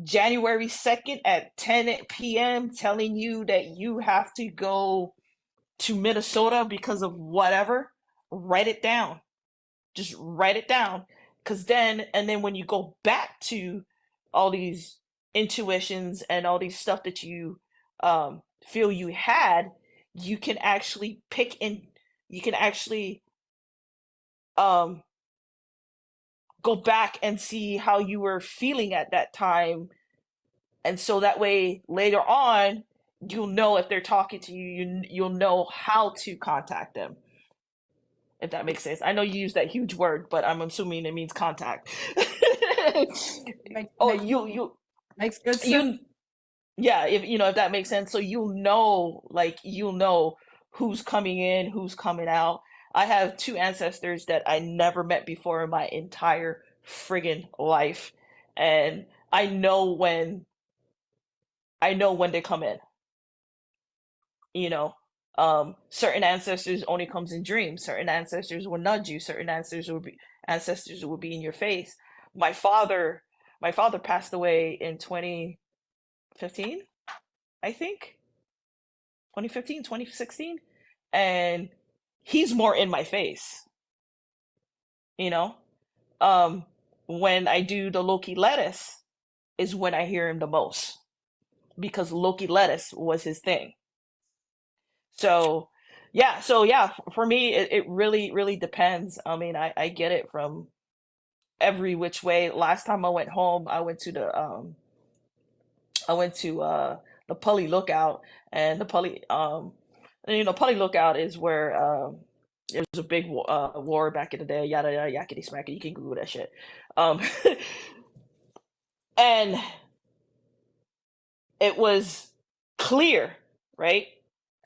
Speaker 6: January 2nd at 10 p.m. telling you that you have to go to Minnesota because of whatever, write it down. Just write it down. And then when you go back to all these intuitions and all these stuff that you feel you had, you can actually you can actually um, go back and see how you were feeling at that time. And so that way later on, you'll know if they're talking to you, you'll know how to contact them. If that makes sense. I know you use that huge word, but I'm assuming it means contact.
Speaker 1: Makes,
Speaker 6: Oh,
Speaker 1: makes, makes good sense.
Speaker 6: you, yeah, if that makes sense. So you'll know who's coming in, who's coming out. I have two ancestors that I never met before in my entire friggin' life. And I know when they come in. you know Certain ancestors only comes in dreams. Certain ancestors will nudge you. Certain ancestors will be in your face. My father my father passed away in 2015, I think. 2015, 2016. And he's more in my face. you know um when I do the Loki lettuce is when I hear him the most, because Loki lettuce was his thing. So for me, it really, really depends. I mean, I get it from every which way. Last time I went home, I went to the Pully Lookout. And the Pully Lookout is where there was a big war back in the day, yada yada yakety smacky. You can Google that shit. Um, and it was clear, right?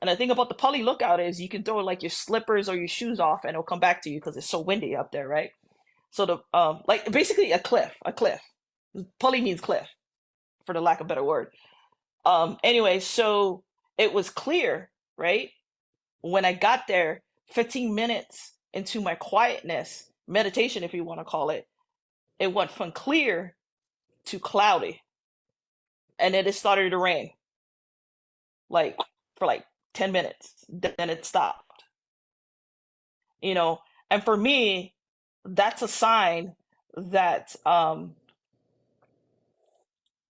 Speaker 6: And the thing about the Pully Lookout is you can throw like your slippers or your shoes off and it'll come back to you because it's so windy up there, right? So like basically a cliff. Pully means cliff, for the lack of a better word. Anyway, so it was clear, right? When I got there, 15 minutes into my quietness, meditation, if you want to call it, it went from clear to cloudy, and then it started to rain, like for like 10 minutes. Then it stopped. you know and for me, that's a sign that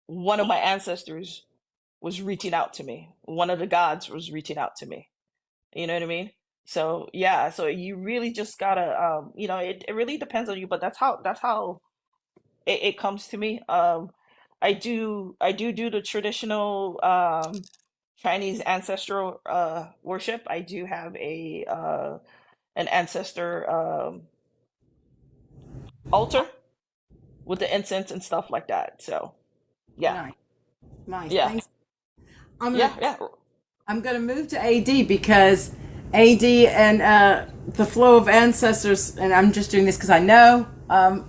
Speaker 6: one of my ancestors was reaching out to me. One of the gods was reaching out to me. You know what I mean? So yeah, so you really just gotta, it really depends on you, but that's how it comes to me. I do the traditional Chinese ancestral worship. I do have a an ancestor altar with the incense and stuff like that. So yeah,
Speaker 1: Nice. Nice.
Speaker 6: yeah,
Speaker 1: Thanks. I'm gonna
Speaker 6: yeah, yeah.
Speaker 1: I'm gonna move to AD because AD and the flow of ancestors, and I'm just doing this because I know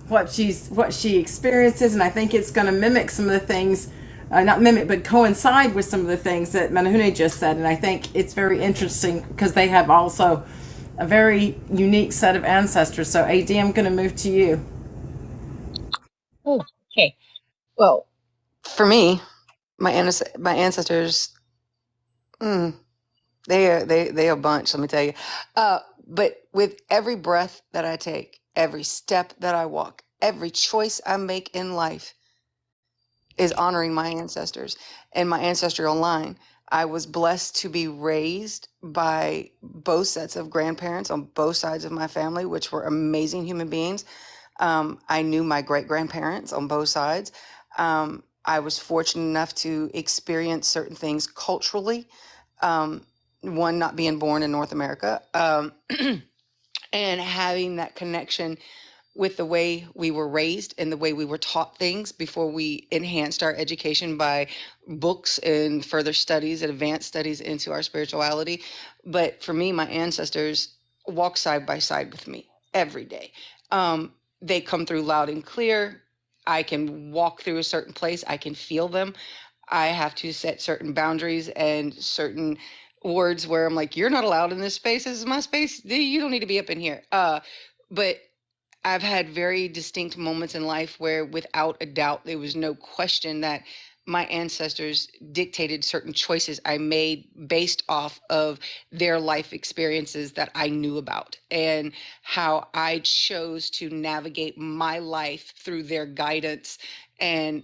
Speaker 1: what she experiences, and I think it's going to mimic some of the things, not mimic, but coincide with some of the things that Manahune just said, and I think it's very interesting because they have also a very unique set of ancestors. So AD, I'm going to move to you.
Speaker 4: Oh, okay. Well, for me, my ancestors, mm, they a bunch. Let me tell you. But with every breath that I take, every step that I walk, every choice I make in life is honoring my ancestors and my ancestral line. I was blessed to be raised by both sets of grandparents on both sides of my family, which were amazing human beings. I knew my great grandparents on both sides. I was fortunate enough to experience certain things culturally. One, not being born in North America, and having that connection with the way we were raised and the way we were taught things before we enhanced our education by books and further studies and advanced studies into our spirituality. But for me, my ancestors walk side by side with me every day. They come through loud and clear. I can walk through a certain place, I can feel them. I have to set certain boundaries and certain words where I'm like, you're not allowed in this space. This is my space. You don't need to be up in here. But I've had very distinct moments in life where, without a doubt, there was no question that my ancestors dictated certain choices I made based off of their life experiences that I knew about and how I chose to navigate my life through their guidance. And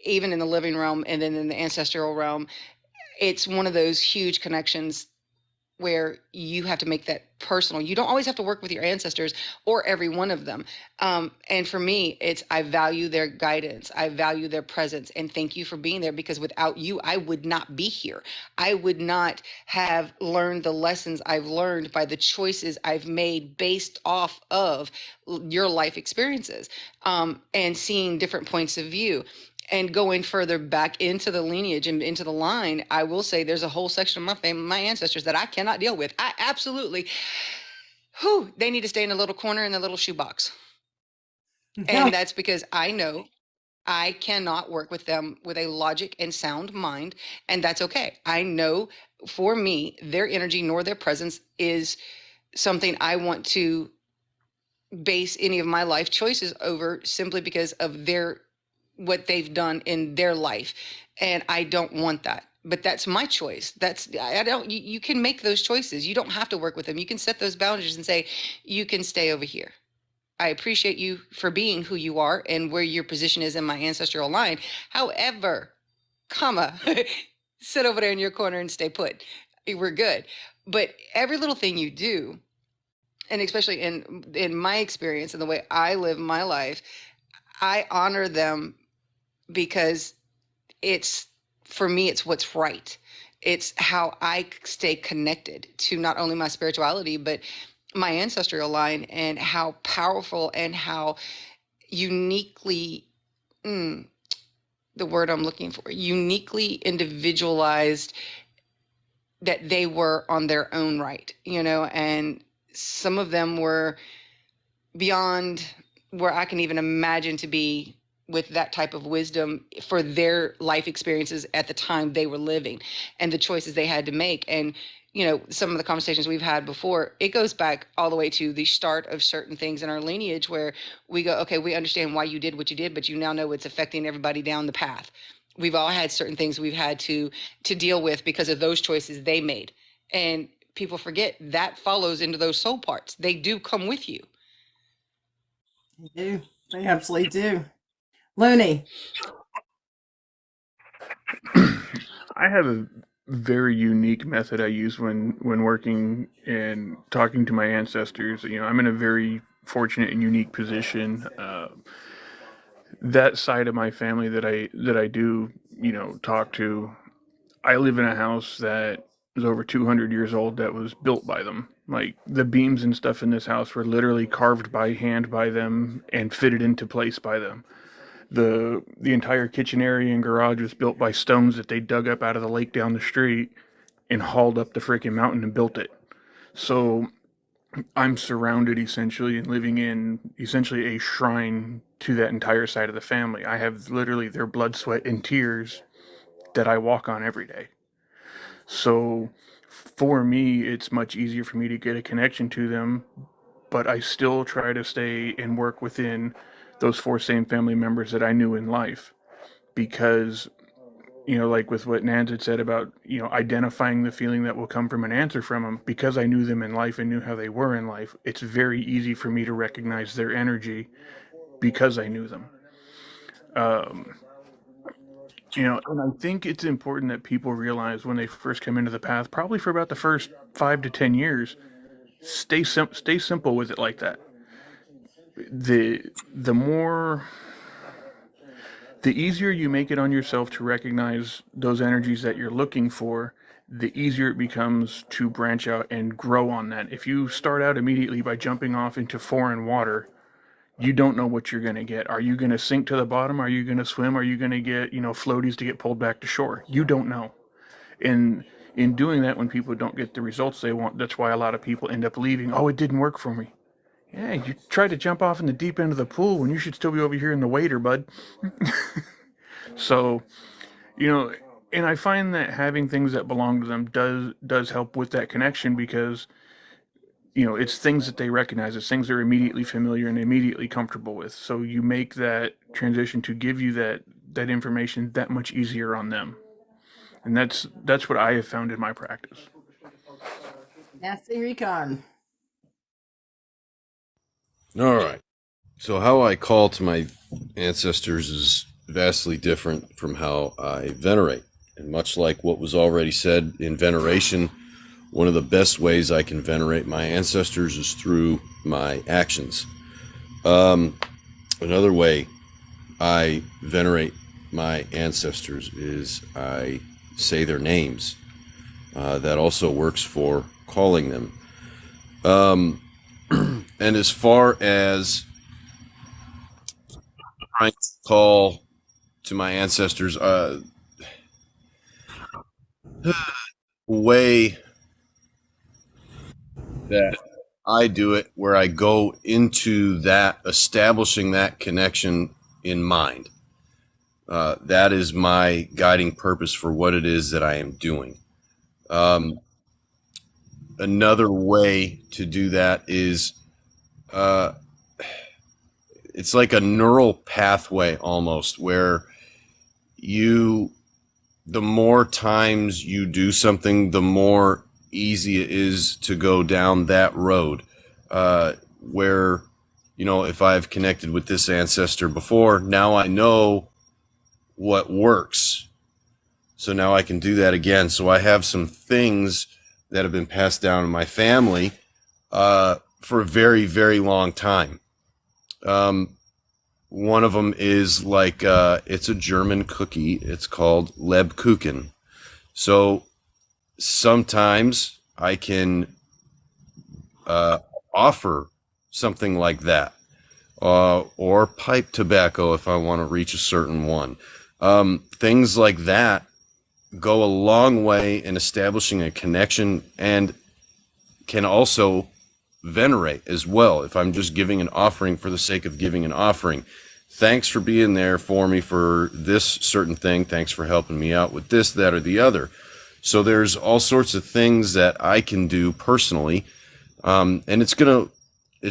Speaker 4: even in the living realm and then in the ancestral realm, it's one of those huge connections where you have to make that personal. You don't always have to work with your ancestors or every one of them. And for me, it's I value their guidance. I value their presence. And thank you for being there, because without you, I would not be here. I would not have learned the lessons I've learned by the choices I've made based off of your life experiences, and seeing different points of view. And going further back into the lineage and into the line, I will say there's a whole section of my family, my ancestors, that I cannot deal with. I absolutely, they need to stay in a little corner in the little shoebox. And that's because I know I cannot work with them with a logic and sound mind, and that's okay. I know for me, their energy nor their presence is something I want to base any of my life choices over, simply because of what they've done in their life, and I don't want that. But that's my choice. That's I don't you can make those choices. You don't have to work with them. You can set those boundaries and say, you can stay over here. I appreciate you for being who you are and where your position is in my ancestral line. However, comma, sit over there in your corner and stay put. We're good. But every little thing you do, and especially in my experience and the way I live my life, I honor them because it's, for me, it's what's right. It's how I stay connected to not only my spirituality, but my ancestral line, and how powerful and how uniquely, the word I'm looking for, uniquely individualized that they were on their own right, and some of them were beyond where I can even imagine to be with that type of wisdom for their life experiences at the time they were living and the choices they had to make. And, some of the conversations we've had before, it goes back all the way to the start of certain things in our lineage where we go, okay, we understand why you did what you did, but you now know it's affecting everybody down the path. We've all had certain things we've had to deal with because of those choices they made. And people forget that follows into those soul parts. They do come with you.
Speaker 1: They do. They absolutely do. Looney.
Speaker 5: I have a very unique method I use when working and talking to my ancestors. I'm in a very fortunate and unique position. That side of my family that I do, talk to. I live in a house that is over 200 years old that was built by them. Like the beams and stuff in this house were literally carved by hand by them and fitted into place by them. The entire kitchen area and garage was built by stones that they dug up out of the lake down the street and hauled up the freaking mountain and built it. So I'm surrounded essentially and living in essentially a shrine to that entire side of the family. I have literally their blood, sweat, and tears that I walk on every day. So for me, it's much easier for me to get a connection to them, but I still try to stay and work within those four same family members that I knew in life because like with what Nans had said about, identifying the feeling that will come from an answer from them, because I knew them in life and knew how they were in life, it's very easy for me to recognize their energy because I knew them. Um, and I think it's important that people realize when they first come into the path, probably for about the first 5 to 10 years, stay simple with it like that. The more the easier you make it on yourself to recognize those energies that you're looking for, the easier it becomes to branch out and grow on that. If you start out immediately by jumping off into foreign water, you don't know what you're going to get. Are you going to sink to the bottom? Are you going to swim? Are you going to get, floaties to get pulled back to shore? You don't know. And in doing that, when people don't get the results they want, that's why a lot of people end up leaving. Oh, it didn't work for me. Yeah, you tried to jump off in the deep end of the pool when you should still be over here in the water, bud. So, you know, and I find that having things that belong to them does help with that connection because it's things that they recognize, it's things they're immediately familiar and immediately comfortable with. So you make that transition to give you that information that much easier on them, and that's what I have found in my practice.
Speaker 1: Nasty Recon.
Speaker 2: All right. So how I call to my ancestors is vastly different from how I venerate. And much like what was already said in veneration, one of the best ways I can venerate my ancestors is through my actions. Another way I venerate my ancestors is I say their names. That also works for calling them. And as far as trying to call to my ancestors, way that I do it, where I go into that, establishing that connection in mind. That is my guiding purpose for what it is that I am doing. Another way to do that is it's like a neural pathway almost, where the more times you do something, the more easy it is to go down that road. Where, if I've connected with this ancestor before, now I know what works. So now I can do that again. So I have some things that have been passed down in my family for a very, very long time. One of them is like, it's a German cookie. It's called Lebkuchen. So sometimes I can offer something like that, or pipe tobacco if I want to reach a certain one. Things like that go a long way in establishing a connection and can also venerate as well. If I'm just giving an offering for the sake of giving an offering, thanks for being there for me for this certain thing. Thanks for helping me out with this, that, or the other. So there's all sorts of things that I can do personally. And it's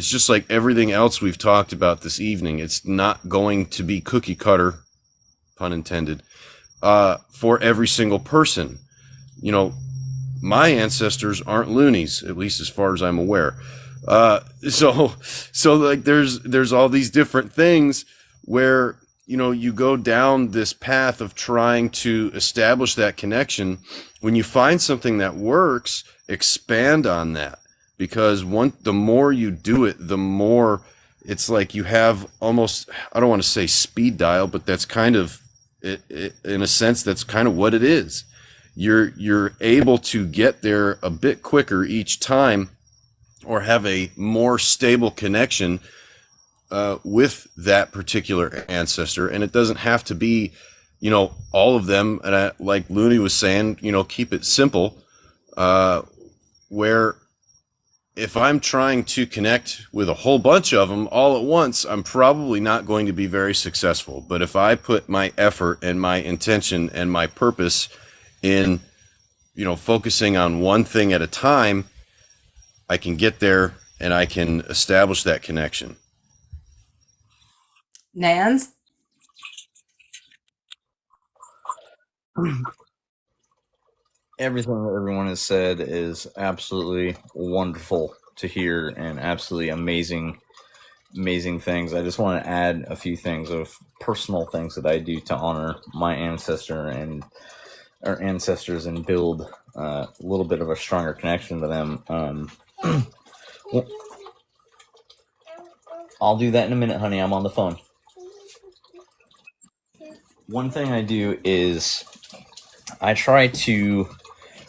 Speaker 2: just like everything else we've talked about this evening. It's not going to be cookie cutter, pun intended, for every single person. My ancestors aren't loonies, at least as far as I'm aware. So like there's all these different things where you go down this path of trying to establish that connection. When you find something that works, expand on that, because the more you do it, the more it's like you have almost, I don't want to say speed dial, but that's kind of in a sense, that's kind of what it is. You're able to get there a bit quicker each time, or have a more stable connection with that particular ancestor. And it doesn't have to be, all of them. And like Looney was saying, keep it simple, where if I'm trying to connect with a whole bunch of them all at once, I'm probably not going to be very successful. But if I put my effort and my intention and my purpose in, focusing on one thing at a time, I can get there and I can establish that connection.
Speaker 1: Nans?
Speaker 9: Everything that everyone has said is absolutely wonderful to hear, and absolutely amazing things. I just want to add a few things of personal things that I do to honor my ancestor and our ancestors and build a little bit of a stronger connection to them. Well, I'll do that in a minute, honey. I'm on the phone. One thing I do is I try to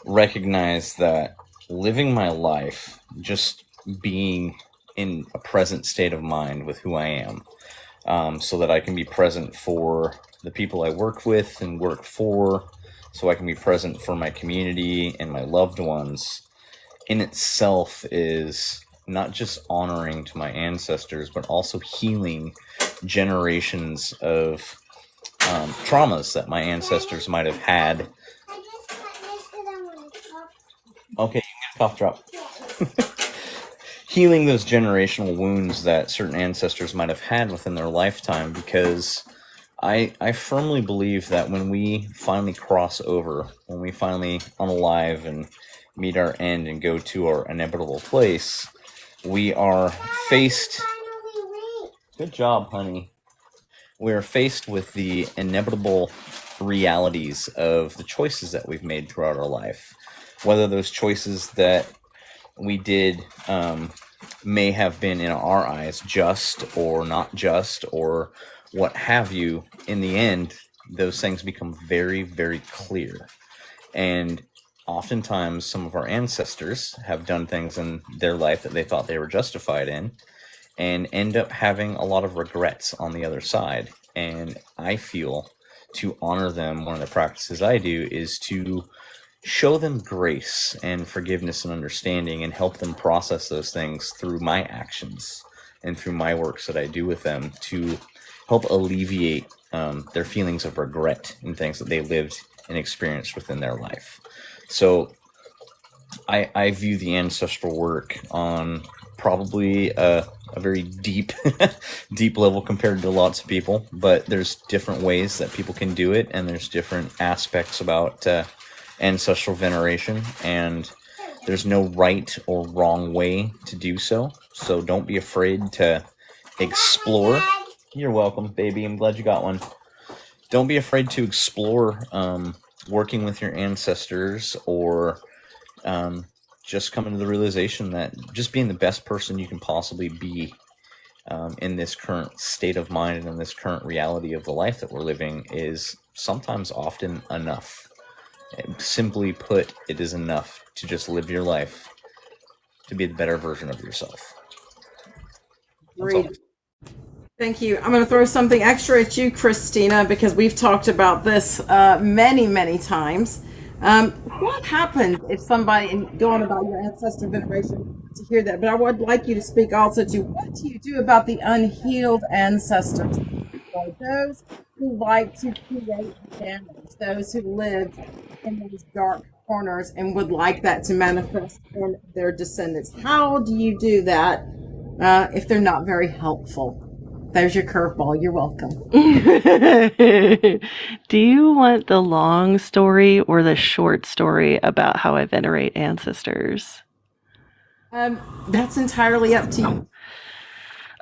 Speaker 9: recognize that living my life, just being in a present state of mind with who I am, so that I can be present for the people I work with and work for, so I can be present for my community and my loved ones, in itself is not just honoring to my ancestors, but also healing generations of traumas that my ancestors might have had. Okay, you can cough drop. Healing those generational wounds that certain ancestors might have had within their lifetime, because I firmly believe that when we finally cross over, when we finally unalive and meet our end and go to our inevitable place, we are faced... Good job, honey. We are faced with the inevitable realities of the choices that we've made throughout our life. Whether those choices that we did may have been, in our eyes, just or not just, or what have you, in the end, those things become very, very clear. And oftentimes, some of our ancestors have done things in their life that they thought they were justified in, and end up having a lot of regrets on the other side. And I feel, to honor them, one of the practices I do is to show them grace and forgiveness and understanding, and help them process those things through my actions and through my works that I do with them, to help alleviate their feelings of regret and things that they lived and experienced within their life. So I view the ancestral work on probably a very deep deep level compared to lots of people, but there's different ways that people can do it, and there's different aspects about ancestral veneration, and there's no right or wrong way to do so. So don't be afraid to explore. You're welcome, baby. I'm glad you got one. Don't be afraid to explore working with your ancestors, or just coming to the realization that just being the best person you can possibly be in this current state of mind and in this current reality of the life that we're living is sometimes often enough. Simply put, it is enough to just live your life to be the better version of yourself.
Speaker 1: Great. Thank you. I'm going to throw something extra at you, Christina, because we've talked about this many, many times. What happens if somebody, and going about your ancestor veneration, to hear that, but I would like you to speak also to what do you do about the unhealed ancestors, those who like to create damage, those who live in these dark corners and would like that to manifest in their descendants? How do you do that if they're not very helpful? There's your curveball. You're welcome.
Speaker 8: Do you want the long story or the short story about how I venerate ancestors?
Speaker 1: That's entirely up to you.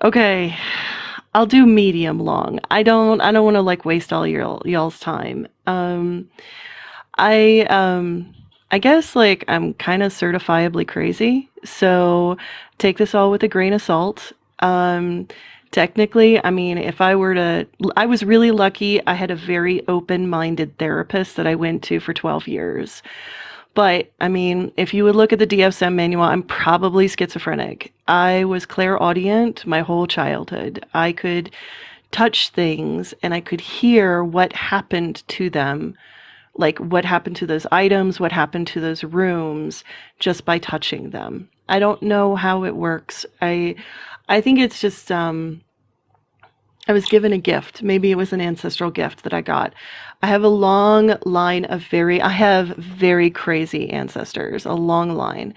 Speaker 8: Okay. I'll do medium long. I don't want to like waste all y'all's time. I I guess like I'm kind of certifiably crazy, so take this all with a grain of salt. Technically, I mean, if I were to, I was really lucky. I had a very open-minded therapist that I went to for 12 years. But I mean, if you would look at the DSM manual, I'm probably schizophrenic. I was clairaudient my whole childhood. I could touch things and I could hear what happened to them, like what happened to those items, what happened to those rooms just by touching them. I don't know how it works. I think it's just I was given a gift. Maybe it was an ancestral gift that I got. I have a long line of I have very crazy ancestors, a long line.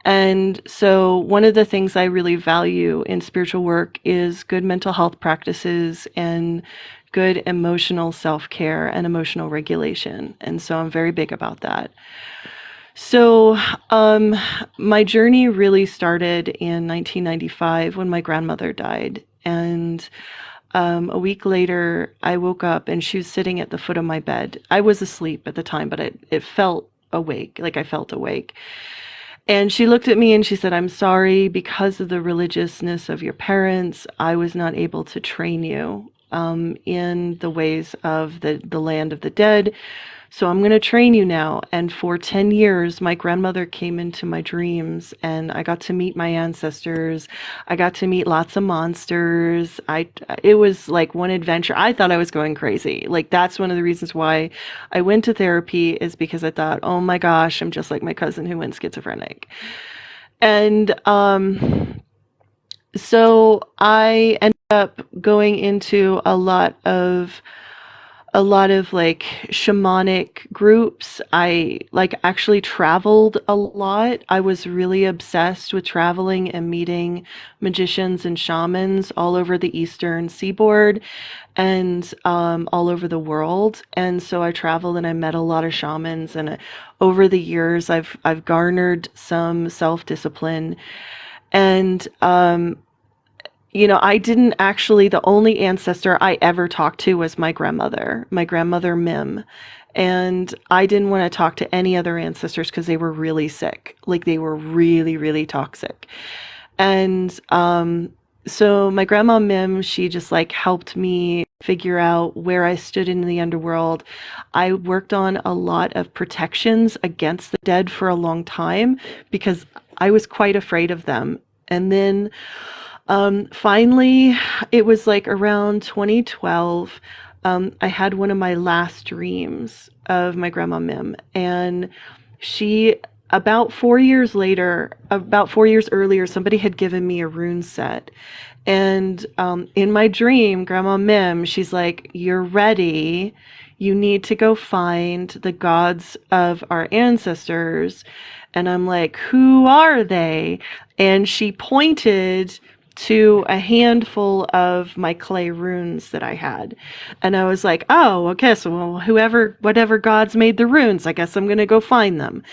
Speaker 8: And so one of the things I really value in spiritual work is good mental health practices and good emotional self-care and emotional regulation. And so I'm very big about that. So, my journey really started in 1995 when my grandmother died. And a week later, I woke up and she was sitting at the foot of my bed. I was asleep at the time, but it felt awake, like I felt awake. And she looked at me and she said, "I'm sorry, because of the religiousness of your parents, I was not able to train you in the ways of the land of the dead. So I'm going to train you now." And for 10 years, my grandmother came into my dreams and I got to meet my ancestors. I got to meet lots of monsters. It was like one adventure. I thought I was going crazy. Like that's one of the reasons why I went to therapy, is because I thought, oh my gosh, I'm just like my cousin who went schizophrenic. And so I ended up going into a lot of like shamanic groups. I like actually traveled a lot. I was really obsessed with traveling and meeting magicians and shamans all over the eastern seaboard and all over the world. And so I traveled and I met a lot of shamans, and over the years I've garnered some self-discipline. And I didn't actually, the only ancestor I ever talked to was my grandmother Mim. And I didn't want to talk to any other ancestors because they were really sick. Like they were really, really toxic. And so my grandma Mim, she just like helped me figure out where I stood in the underworld. I worked on a lot of protections against the dead for a long time because I was quite afraid of them. And then finally, it was like around 2012, I had one of my last dreams of my grandma Mim. And she, about 4 years earlier, somebody had given me a rune set. And in my dream, Grandma Mim, she's like, "You're ready. You need to go find the gods of our ancestors." And I'm like, "Who are they?" And she pointed to a handful of my clay runes that I had. And I was like, "Oh, okay, so whatever gods made the runes, I guess I'm going to go find them."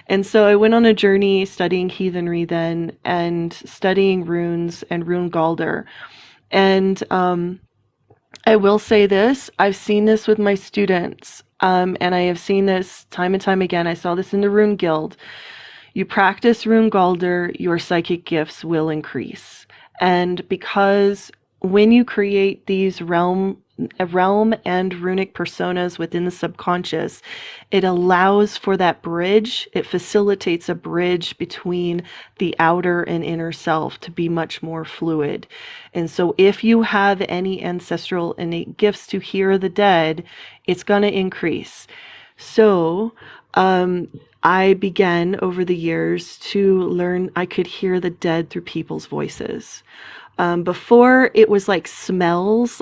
Speaker 8: And so I went on a journey studying heathenry then, and studying runes and rune galder. And I will say this, I've seen this with my students, and I have seen this time and time again. I saw this in the Rune Guild. You practice rune galder, your psychic gifts will increase. And because when you create these realm and runic personas within the subconscious, it allows for that bridge. It facilitates a bridge between the outer and inner self to be much more fluid. And so if you have any ancestral innate gifts to hear the dead, it's going to increase. So I began over the years to learn I could hear the dead through people's voices. Before it was like smells,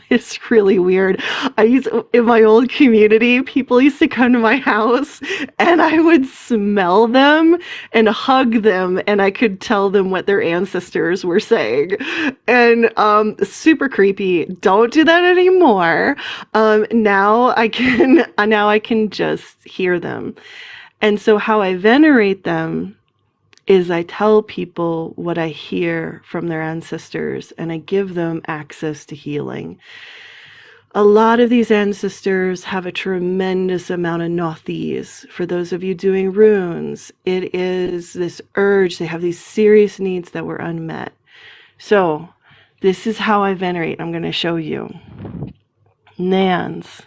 Speaker 8: it's really weird. In my old community, people used to come to my house and I would smell them and hug them and I could tell them what their ancestors were saying. And super creepy. Don't do that anymore. Now I can just hear them. And so how I venerate them is I tell people what I hear from their ancestors, and I give them access to healing. A lot of these ancestors have a tremendous amount of nothies. For those of you doing runes, it is this urge. They have these serious needs that were unmet. So this is how I venerate. I'm going to show you. Nans,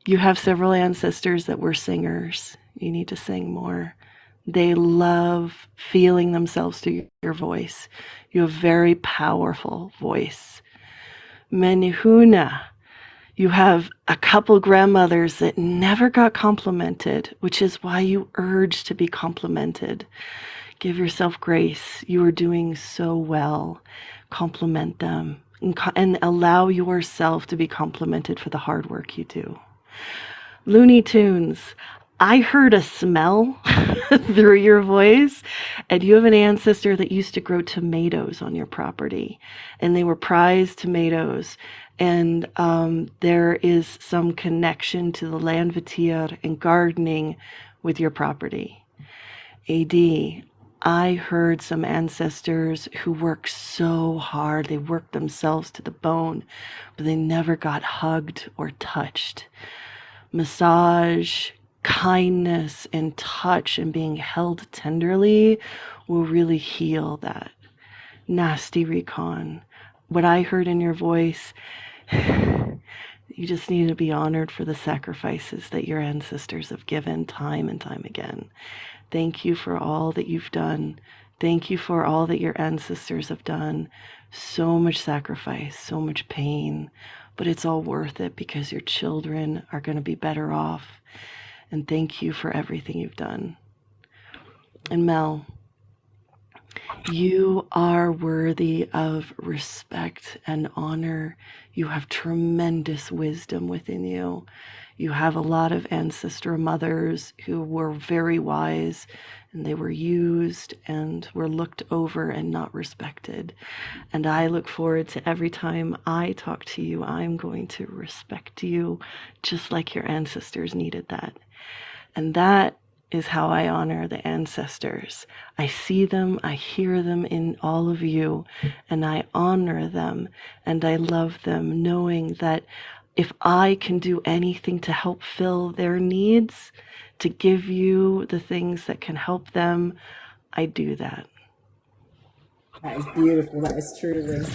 Speaker 8: you have several ancestors that were singers. You need to sing more. They love feeling themselves through your voice. You have a very powerful voice. Menihuna, you have a couple grandmothers that never got complimented, which is why you urge to be complimented. Give yourself grace. You are doing so well. Compliment them and allow yourself to be complimented for the hard work you do. Looney Tunes, I heard a smell through your voice, and you have an ancestor that used to grow tomatoes on your property, and they were prized tomatoes. And there is some connection to the land vitir and gardening with your property. AD, I heard some ancestors who worked so hard, they worked themselves to the bone, but they never got hugged or touched. Massage, kindness, and touch and being held tenderly will really heal that. Nasty recon. What I heard in your voice, you just need to be honored for the sacrifices that your ancestors have given time and time again. Thank you for all that you've done. Thank you for all that your ancestors have done. So much sacrifice, so much pain, but it's all worth it because your children are going to be better off. And thank you for everything you've done. And Mel, you are worthy of respect and honor. You have tremendous wisdom within you. You have a lot of ancestor mothers who were very wise, and they were used and were looked over and not respected. And I look forward to every time I talk to you, I'm going to respect you just like your ancestors needed that. And that is how I honor the ancestors. I see them, I hear them in all of you, and I honor them, and I love them, knowing that if I can do anything to help fill their needs, to give you the things that can help them, I do that.
Speaker 1: That is beautiful. That is truly.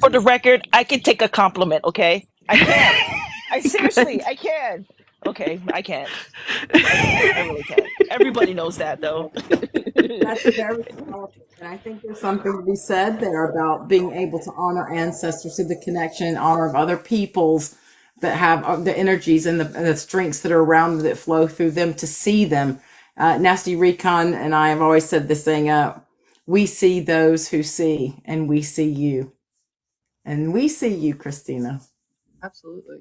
Speaker 6: For the record, I can take a compliment, okay? I can. I seriously, I can. Okay, I can't. I really can't. Everybody knows that, though.
Speaker 1: That's very powerful. And I think there's something to be said there about being able to honor ancestors through the connection and honor of other peoples that have the energies and the strengths that are around them that flow through them to see them. Nasty Recon and I have always said this thing, we see those who see, and we see you. And we see you, Christina.
Speaker 4: Absolutely.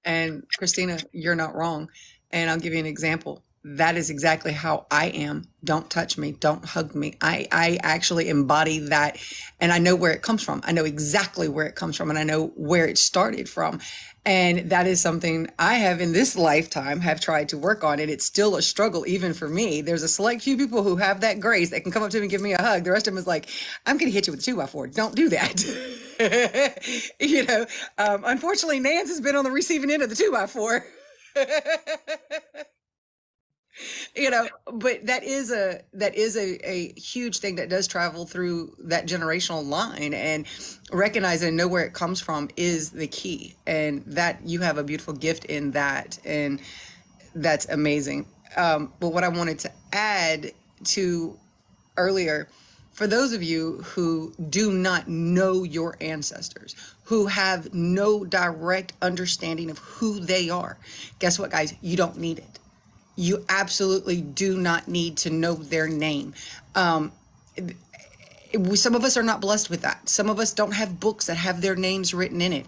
Speaker 4: And Christina, you're not wrong. And I'll give you an example. That is exactly how I am. Don't touch me. Don't hug me. I actually embody that. And I know where it comes from. I know exactly where it comes from. And I know where it started from. And that is something I have in this lifetime have tried to work on. And it's still a struggle, even for me. There's a select few people who have that grace that can come up to me and give me a hug. The rest of them is like, I'm going to hit you with a 2x4. Don't do that. Unfortunately, Nance has been on the receiving end of the 2x4. But that is a huge thing that does travel through that generational line, and recognize and know where it comes from is the key. And that you have a beautiful gift in that, and that's amazing. But what I wanted to add to earlier, for those of you who do not know your ancestors, who have no direct understanding of who they are, guess what, guys? You don't need it. You absolutely do not need to know their name. Some of us are not blessed with that. Some of us don't have books that have their names written in it.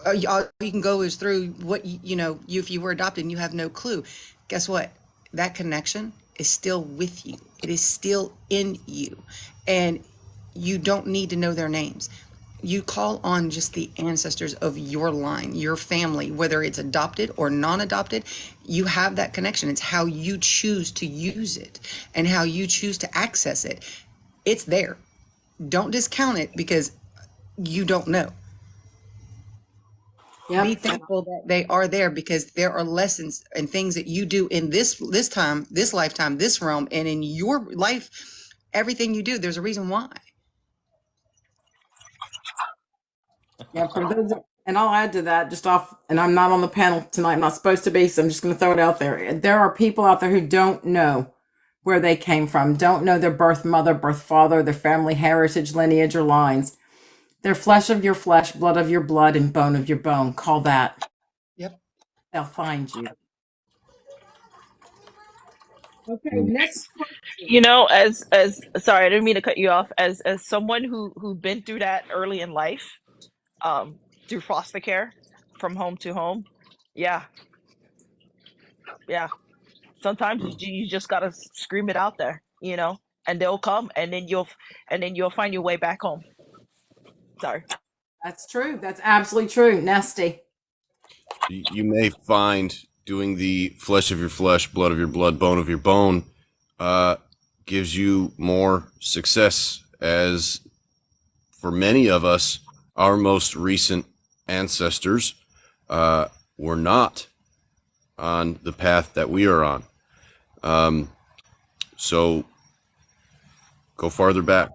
Speaker 4: All you can go is through what, if you were adopted and you have no clue. Guess what? That connection is still with you. It is still in you. And you don't need to know their names. you call on just the ancestors of your line, your family, whether it's adopted or non-adopted. You have that connection. It's how you choose to use it and how you choose to access it. It's there. Don't discount it because you don't know.
Speaker 1: Yep.
Speaker 4: Be thankful that they are there, because there are lessons and things that you do in this time, this lifetime, this realm, and in your life, everything you do, there's a reason why.
Speaker 1: Yeah, for those, and I'll add to that just off, and I'm not on the panel tonight, I'm not supposed to be, so I'm just going to throw it out there. There are people out there who don't know where they came from, don't know their birth mother, birth father, their family heritage, lineage, or lines. They're flesh of your flesh, blood of your blood, and bone of your bone. Call that.
Speaker 4: Yep.
Speaker 1: They'll find you. Okay, next question.
Speaker 6: You know, as sorry, I didn't mean to cut you off. As someone who's been through that early in life, through foster care, from home to home, yeah, yeah. Sometimes you just gotta scream it out there, you know, and they'll come, and then you'll find your way back home. Sorry.
Speaker 1: That's true. That's absolutely true. Nasty.
Speaker 2: You may find doing the flesh of your flesh, blood of your blood, bone of your bone gives you more success, as for many of us, our most recent ancestors were not on the path that we are on. So go farther back.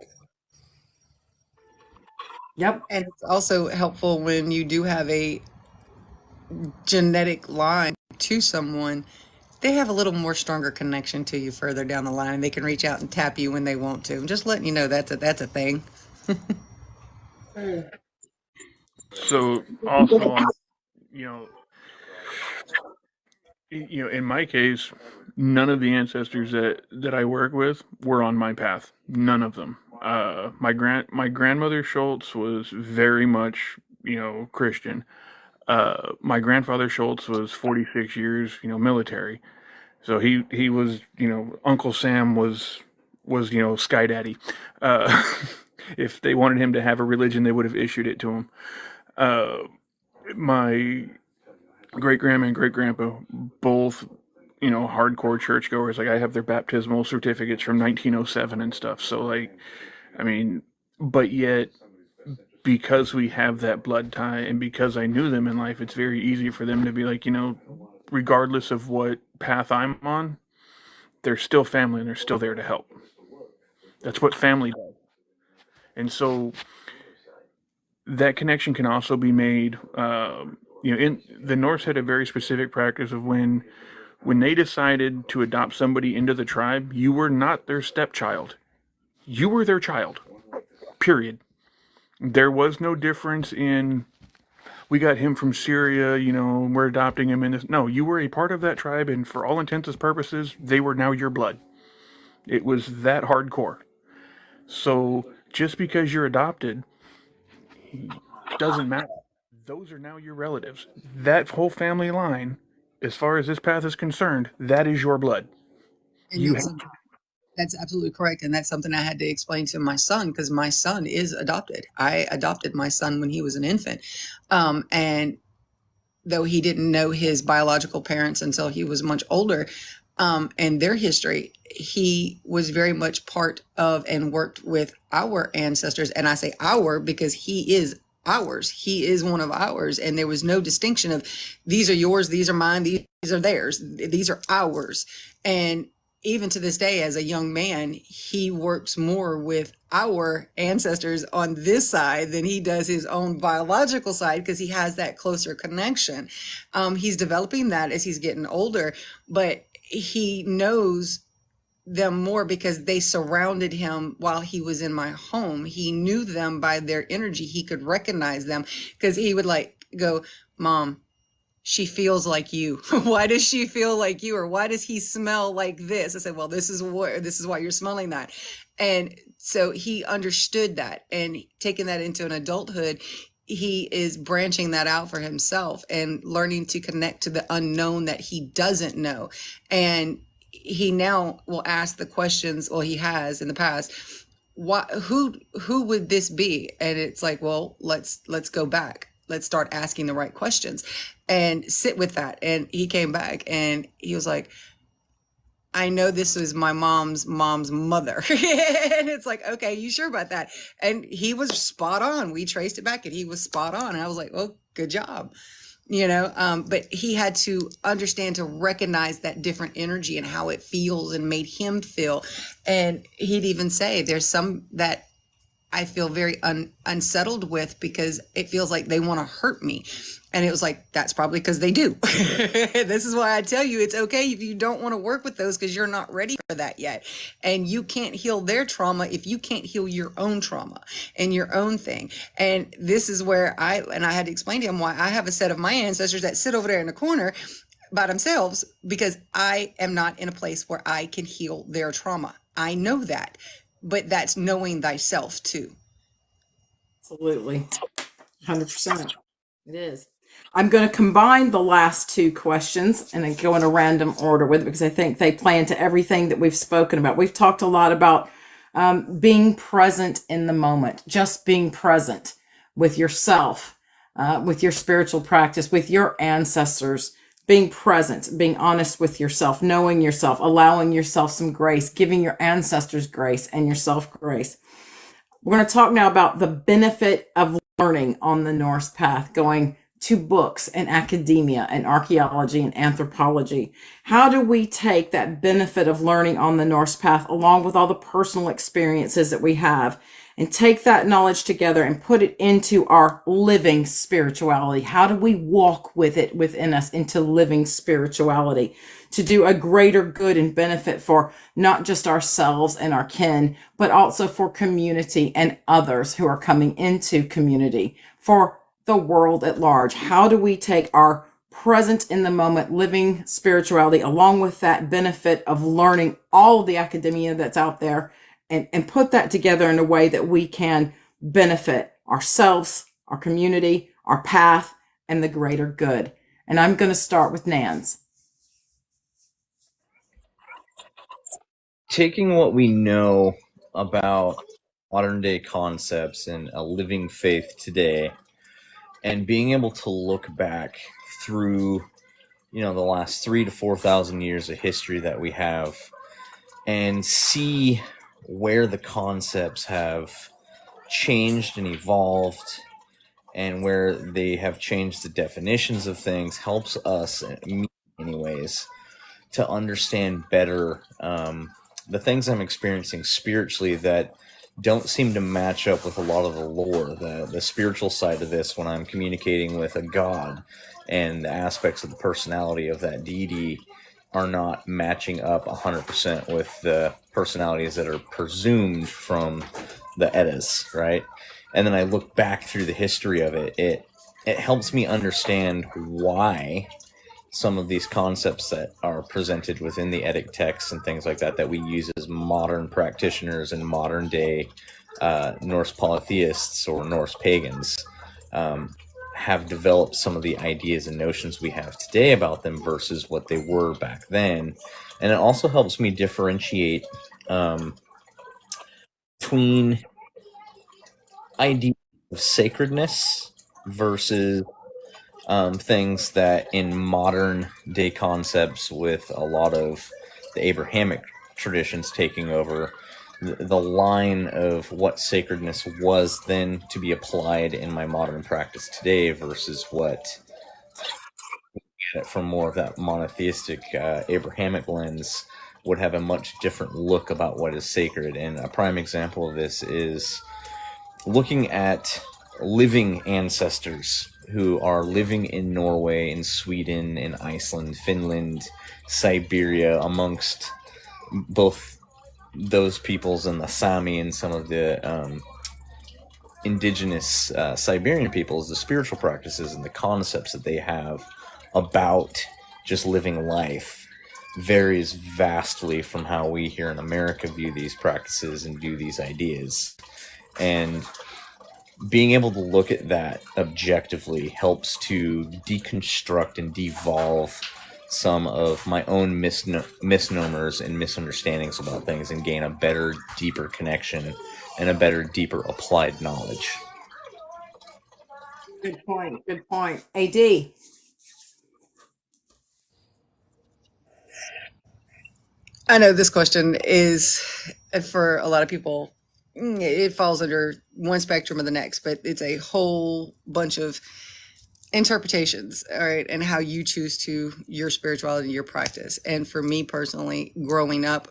Speaker 1: Yep.
Speaker 4: And it's also helpful when you do have a genetic line to someone. They have a little more stronger connection to you further down the line. They can reach out and tap you when they want to. I'm just letting you know that's a thing.
Speaker 5: So also, you know, in my case, none of the ancestors that I work with were on my path. None of them. My grandmother Schultz was very much, Christian. My grandfather Schultz was 46 years, military. So he was, Uncle Sam was Sky Daddy. Uh, if they wanted him to have a religion, they would have issued it to him. My great grandma and great grandpa, both, hardcore churchgoers. Like, I have their baptismal certificates from 1907 and stuff. So, like, I mean, but yet, because we have that blood tie and because I knew them in life, it's very easy for them to be like, regardless of what path I'm on, they're still family and they're still there to help. That's what family does. And so that connection can also be made. In the Norse had a very specific practice of when they decided to adopt somebody into the tribe, you were not their stepchild. You were their child. Period. There was no difference in, we got him from Syria, we're adopting him in this. No, you were a part of that tribe, and for all intents and purposes, they were now your blood. It was that hardcore. So just because you're adopted doesn't matter. Those are now your relatives. That whole family line, as far as this path is concerned, that is your blood.
Speaker 4: And that's absolutely correct. And that's something I had to explain to my son, because my son is adopted. I adopted my son when he was an infant. And though he didn't know his biological parents until he was much older, and their history, he was very much part of and worked with our ancestors. And I say our because he is ours. He is one of ours. And there was no distinction of, these are yours, these are mine, these are theirs, these are ours. And even to this day, as a young man, he works more with our ancestors on this side than he does his own biological side, because he has that closer connection. He's developing that as he's getting older, but he knows them more because they surrounded him while he was in my home. He knew them by their energy. He could recognize them because he would go, Mom, she feels like you. Why does she feel like you? Or why does he smell like this? I said, well, this is why you're smelling that. And so he understood that, and taking that into an adulthood, he is branching that out for himself and learning to connect to the unknown that he doesn't know. And he now will ask the questions, well, he has in the past, who would this be? And it's like, well, let's go back. Let's start asking the right questions and sit with that. And he came back and he was like, I know this was my mom's mother. And it's like, okay, you sure about that? And he was spot on. We traced it back and he was spot on. And I was like, well, good job. But he had to understand to recognize that different energy and how it feels and made him feel. And he'd even say there's some that I feel very unsettled with because it feels like they want to hurt me. And it was like, that's probably because they do. This is why I tell you, it's okay if you don't want to work with those because you're not ready for that yet. And you can't heal their trauma if you can't heal your own trauma and your own thing. And this is where I had to explain to him why I have a set of my ancestors that sit over there in the corner by themselves, because I am not in a place where I can heal their trauma. I know that, but that's knowing thyself too.
Speaker 1: Absolutely. 100%. It is. I'm going to combine the last two questions and then go in a random order with it because I think they play into everything that we've spoken about. We've talked a lot about being present in the moment, just being present with yourself, with your spiritual practice, with your ancestors, being present, being honest with yourself, knowing yourself, allowing yourself some grace, giving your ancestors grace and yourself grace. We're going to talk now about the benefit of learning on the Norse path, going to books and academia and archaeology and anthropology. How do we take that benefit of learning on the Norse path along with all the personal experiences that we have and take that knowledge together and put it into our living spirituality? How do we walk with it within us into living spirituality to do a greater good and benefit for not just ourselves and our kin, but also for community and others who are coming into community, for the world at large? How do we take our present in the moment living spirituality along with that benefit of learning all of the academia that's out there and put that together in a way that we can benefit ourselves, our community, our path, and the greater good? And I'm going to start with Nans.
Speaker 9: Taking what we know about modern day concepts and a living faith today and being able to look back through, the last 3,000 to 4,000 years of history that we have and see where the concepts have changed and evolved and where they have changed the definitions of things helps us, me anyways, to understand better the things I'm experiencing spiritually that don't seem to match up with a lot of the lore, the spiritual side of this when I'm communicating with a god, and the aspects of the personality of that deity are not matching up 100% with the personalities that are presumed from the Eddas, right? And then I look back through the history of it. It helps me understand why some of these concepts that are presented within the Eddic texts and things like that we use as modern practitioners and modern day Norse polytheists or Norse pagans have developed some of the ideas and notions we have today about them versus what they were back then. And it also helps me differentiate between ideas of sacredness versus things that in modern day concepts with a lot of the Abrahamic traditions taking over, the line of what sacredness was then to be applied in my modern practice today versus what from more of that monotheistic Abrahamic lens would have a much different look about what is sacred. And a prime example of this is looking at living ancestors who are living in Norway, in Sweden, in Iceland, Finland, Siberia, amongst both those peoples and the Sami and some of the indigenous Siberian peoples, the spiritual practices and the concepts that they have about just living life varies vastly from how we here in America view these practices and view these ideas. And being able to look at that objectively helps to deconstruct and devolve some of my own misnomers and misunderstandings about things and gain a better, deeper connection and a better, deeper applied knowledge.
Speaker 1: Good point. Good point. AD.
Speaker 4: I know this question is for a lot of people, it falls under one spectrum or the next, but it's a whole bunch of interpretations, all right, and how you choose to your spirituality, your practice. And for me personally, growing up,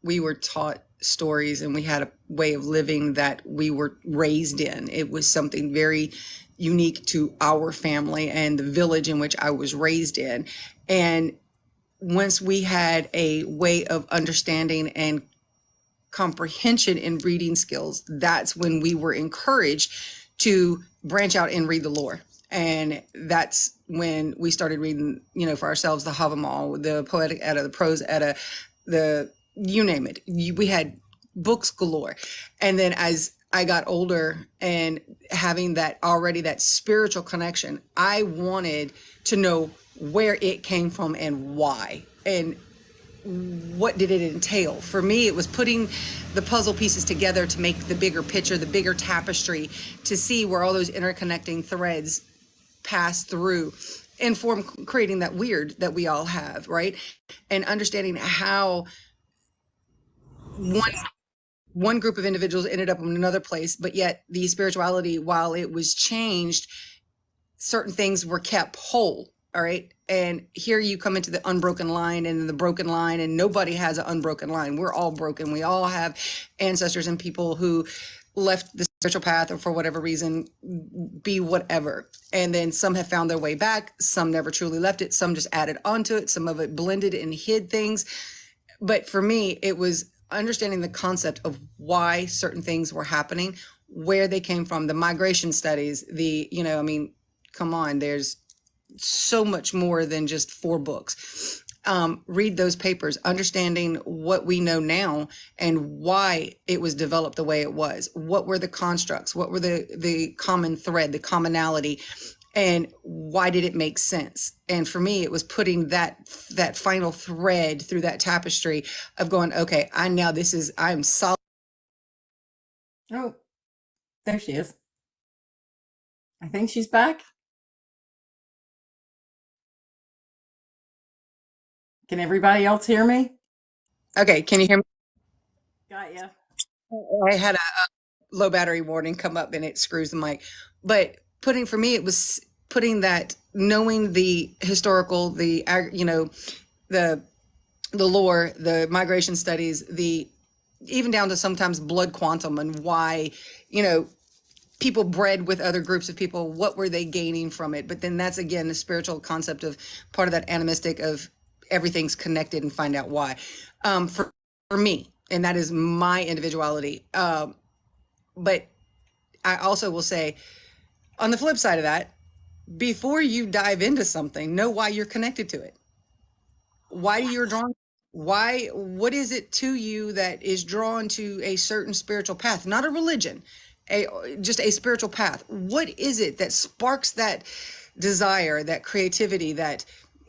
Speaker 4: we were taught stories and we had a way of living that we were raised in. It was something very unique to our family and the village in which I was raised in. And once we had a way of understanding and comprehension in reading skills, that's when we were encouraged to branch out and read the lore. And that's when we started reading, for ourselves, the Havamal, the Poetic Edda, the Prose Edda, you name it. We had books galore. And then as I got older and having that spiritual connection, I wanted to know where it came from and why. And what did it entail? For me, it was putting the puzzle pieces together to make the bigger picture, the bigger tapestry, to see where all those interconnecting threads pass through and form, creating that weird that we all have, right? And understanding how one group of individuals ended up in another place, but yet the spirituality, while it was changed, certain things were kept whole. All right. And here you come into the unbroken line and the broken line, and nobody has an unbroken line. We're all broken. We all have ancestors and people who left the spiritual path or for whatever reason, be whatever. And then some have found their way back. Some never truly left it. Some just added onto it. Some of it blended and hid things. But for me, it was understanding the concept of why certain things were happening, where they came from, the migration studies, come on, there's so much more than just 4 books. Read those papers, understanding what we know now and why it was developed the way it was. What were the constructs? What were the common thread, the commonality, and why did it make sense? And for me, it was putting that final thread through that tapestry of going, okay, I'm solid.
Speaker 1: Oh, there she is. I think she's back. Can everybody else hear me?
Speaker 4: Okay, can you hear me?
Speaker 1: Got ya.
Speaker 4: I had a low battery warning come up and it screws the mic. But for me, it was putting that, knowing the historical, the lore, the migration studies, even down to sometimes blood quantum and why, people bred with other groups of people, what were they gaining from it? But then that's, again, the spiritual concept of part of that animistic of everything's connected and find out why. For me, and that is my individuality. But I also will say, on the flip side of that, before you dive into something, know why you're connected to it. Why you're drawn. What is it to you that is drawn to a certain spiritual path? Not a religion, just a spiritual path. What is it that sparks that desire, that creativity, that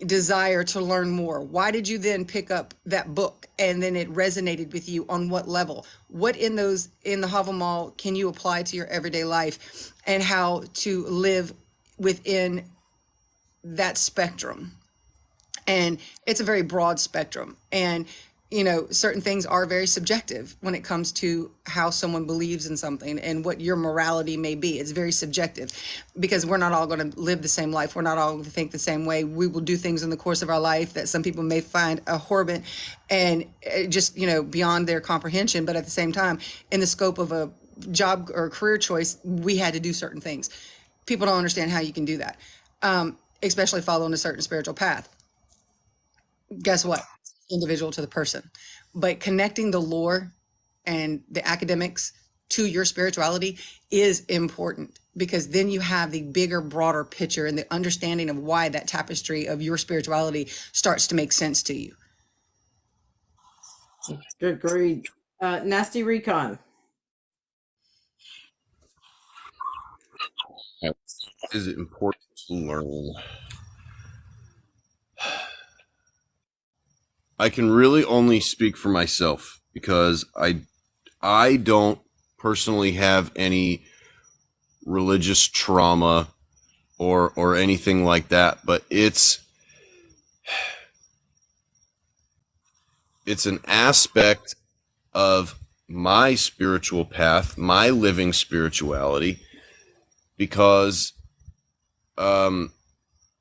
Speaker 4: desire to learn more? Why did you then pick up that book and then it resonated with you on what level? What in the Havamal can you apply to your everyday life, and how to live within that spectrum? And it's a very broad spectrum. And certain things are very subjective when it comes to how someone believes in something and what your morality may be. It's very subjective because we're not all going to live the same life. We're not all going to think the same way. We will do things in the course of our life that some people may find abhorrent and just, beyond their comprehension. But at the same time, in the scope of a job or career choice, we had to do certain things. People don't understand how you can do that, especially following a certain spiritual path. Guess what? Individual to the person. But connecting the lore and the academics to your spirituality is important, because then you have the bigger, broader picture and the understanding of why that tapestry of your spirituality starts to make sense to you.
Speaker 1: Good grief. Nasty Recon.
Speaker 2: Is it important to learn? I can really only speak for myself, because I don't personally have any religious trauma or anything like that, but it's an aspect of my spiritual path, my living spirituality, because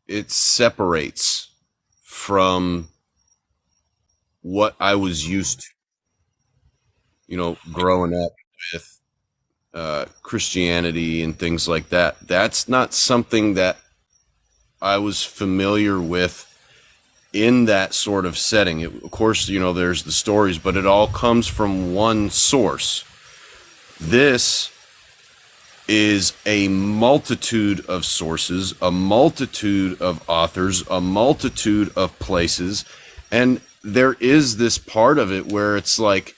Speaker 2: it separates from what I was used to, growing up with Christianity and things like that. That's not something that I was familiar with in that sort of setting. Of course, there's the stories, but it all comes from one source. This is a multitude of sources, a multitude of authors, a multitude of places, and there is this part of it where it's like,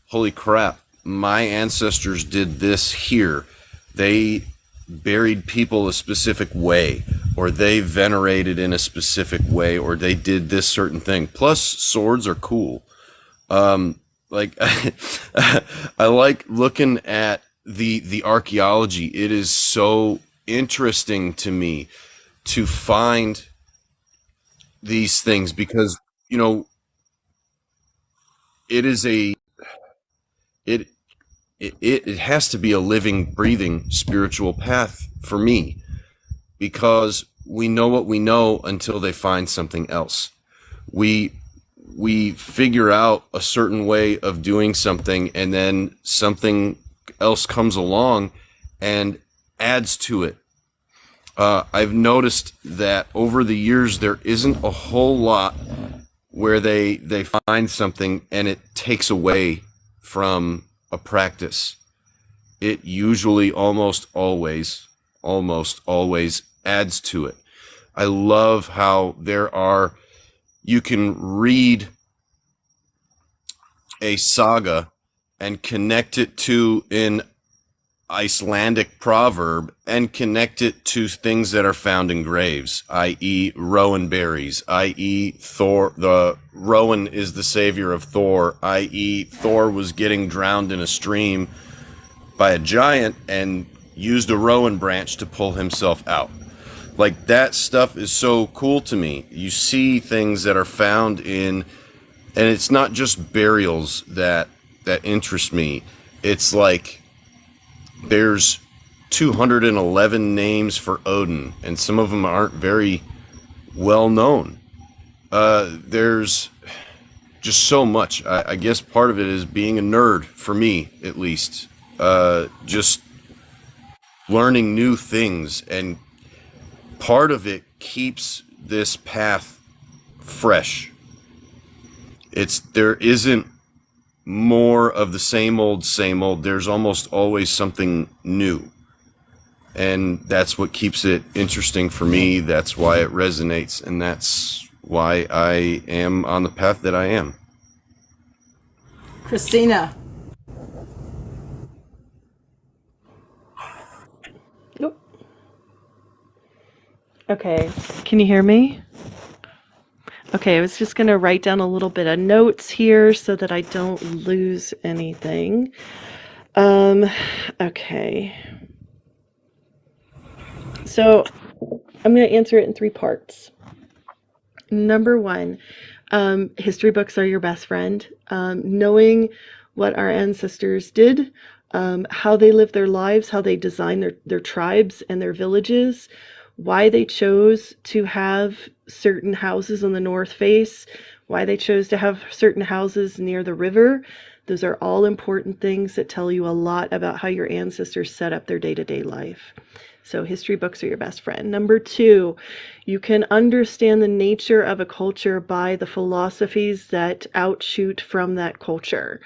Speaker 2: holy crap, my ancestors did this here. They buried people a specific way, or they venerated in a specific way, or they did this certain thing. Plus, swords are cool. Like I like looking at the archaeology. It is so interesting to me to find these things because it is it has to be a living, breathing spiritual path for me, because we know what we know until they find something else. We figure out a certain way of doing something, and then something else comes along and adds to it. I've noticed that over the years there isn't a whole lot where they find something and it takes away from a practice. It usually almost always adds to it. I love how you can read a saga and connect it to an Icelandic proverb and connect it to things that are found in graves, i.e. rowan berries, i.e. Thor. The rowan is the savior of Thor, i.e. Thor was getting drowned in a stream by a giant and used a rowan branch to pull himself out. Like, that stuff is so cool to me. You see things that are found in, and it's not just burials that interest me. It's like there's 211 names for Odin, and some of them aren't very well known. There's just so much. I guess part of it is being a nerd, for me at least. Just learning new things, and part of it keeps this path fresh. There isn't more of the same old. There's almost always something new. And that's what keeps it interesting for me. That's why it resonates. And that's why I am on the path that I am.
Speaker 1: Christina.
Speaker 8: Nope. Okay. Can you hear me? Okay, I was just going to write down a little bit of notes here so that I don't lose anything. Okay. So I'm going to answer it in 3 parts. Number 1, history books are your best friend. Knowing what our ancestors did, how they lived their lives, how they designed their tribes and their villages, why they chose to have certain houses on the north face, why they chose to have certain houses near the river. Those are all important things that tell you a lot about how your ancestors set up their day-to-day life. So history books are your best friend. Number 2, you can understand the nature of a culture by the philosophies that outshoot from that culture.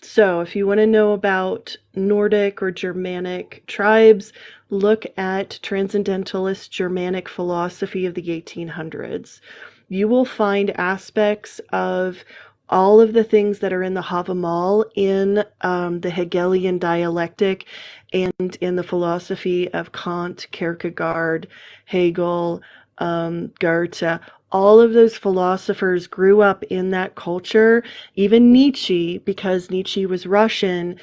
Speaker 8: So if you want to know about Nordic or Germanic tribes, look at Transcendentalist Germanic philosophy of the 1800s. You will find aspects of all of the things that are in the Havamal in the Hegelian dialectic and in the philosophy of Kant, Kierkegaard, Hegel, Goethe. All of those philosophers grew up in that culture, even Nietzsche, because Nietzsche was Russian,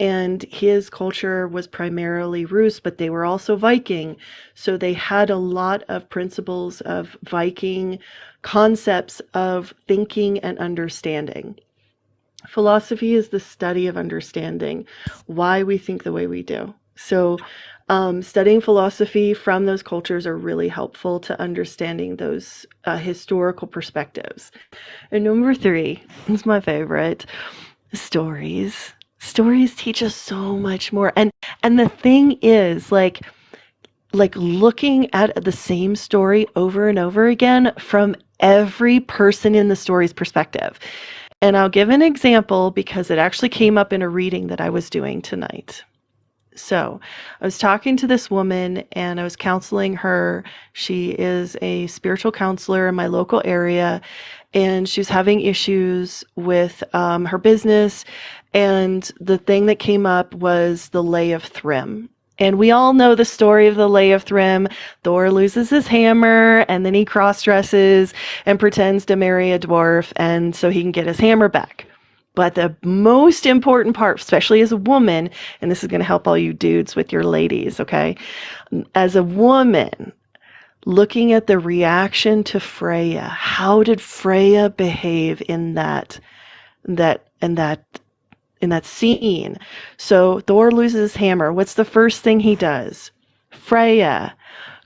Speaker 8: and his culture was primarily Rus, but they were also Viking. So they had a lot of principles of Viking concepts of thinking and understanding. Philosophy is the study of understanding why we think the way we do. So studying philosophy from those cultures are really helpful to understanding those historical perspectives. And number 3 is my favorite, stories. Stories teach us so much more. And the thing is, like looking at the same story over and over again from every person in the story's perspective. And I'll give an example because it actually came up in a reading that I was doing tonight. So I was talking to this woman and I was counseling her. She is a spiritual counselor in my local area, and she was having issues with her business. And the thing that came up was the Lay of Thrym. And we all know the story of the Lay of Thrym. Thor loses his hammer, and then he cross-dresses and pretends to marry a dwarf, and so he can get his hammer back. But the most important part, especially as a woman, and this is going to help all you dudes with your ladies, okay? As a woman, looking at the reaction to Freya, how did Freya behave in that scene? So Thor loses his hammer. What's the first thing he does? Freya,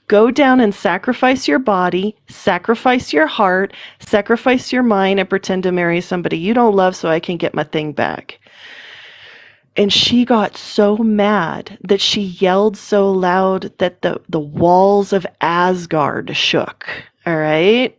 Speaker 8: go down and sacrifice your body, sacrifice your heart, sacrifice your mind, and pretend to marry somebody you don't love so I can get my thing back. And she got so mad that she yelled so loud that the walls of Asgard shook. All right?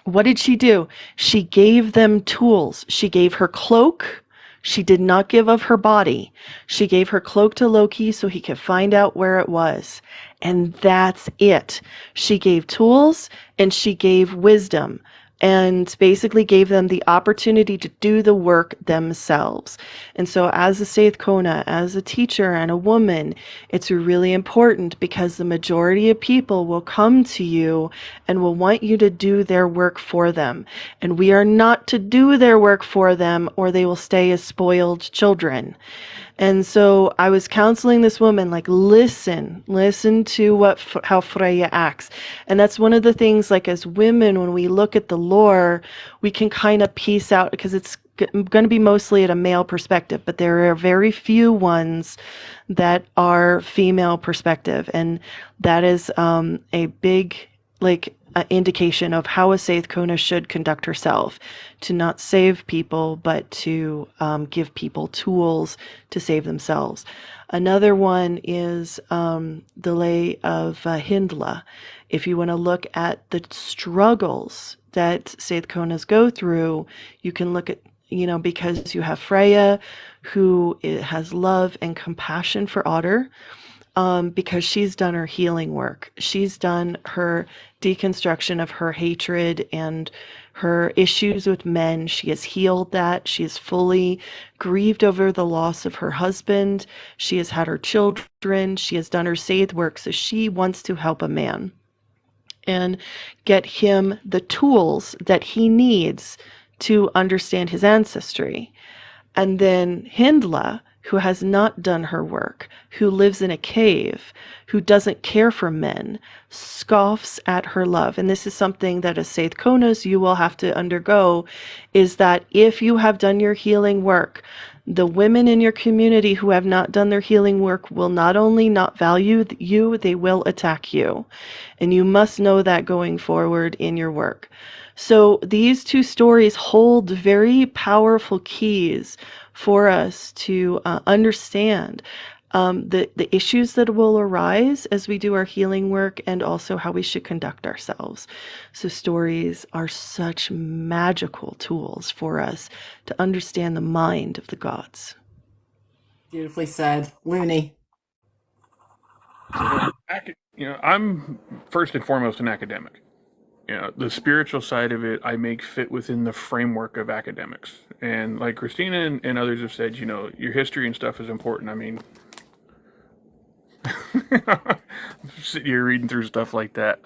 Speaker 8: What did she do? She gave them tools. She gave her cloak. She did not give of her body. She gave her cloak to Loki so he could find out where it was. And that's it. She gave tools and she gave wisdom and basically gave them the opportunity to do the work themselves. And so as a Seith Kona, as a teacher and a woman, it's really important because the majority of people will come to you and will want you to do their work for them. And we are not to do their work for them, or they will stay as spoiled children. And so I was counseling this woman, like, listen to how Freya acts. And that's one of the things, like, as women, when we look at the lore, we can kind of piece out, because it's going to be mostly at a male perspective, but there are very few ones that are female perspective. And that is a big, indication of how a Seith Kona should conduct herself, to not save people, but to give people tools to save themselves. Another one is the Lay of Hyndla. If you want to look at the struggles that Seith Konas go through, you can look at, because you have Freya, who has love and compassion for Otter, because she's done her healing work. She's done her deconstruction of her hatred and her issues with men. She has healed that. She is fully grieved over the loss of her husband. She has had her children. She has done her Seith work. So she wants to help a man and get him the tools that he needs to understand his ancestry. And then Hyndla, who has not done her work, who lives in a cave, who doesn't care for men, scoffs at her love. And this is something that as Seith Konas you will have to undergo, is that if you have done your healing work, the women in your community who have not done their healing work will not only not value you, they will attack you. And you must know that going forward in your work. So these two stories hold very powerful keys for us to understand the issues that will arise as we do our healing work, and also how we should conduct ourselves. So stories are such magical tools for us to understand the mind of the gods.
Speaker 1: Beautifully said. Looney.
Speaker 5: I'm first and foremost an academic. The spiritual side of it I make fit within the framework of academics. And like Christina and others have said, your history and stuff is important. I mean, I'm sitting here reading through stuff like that.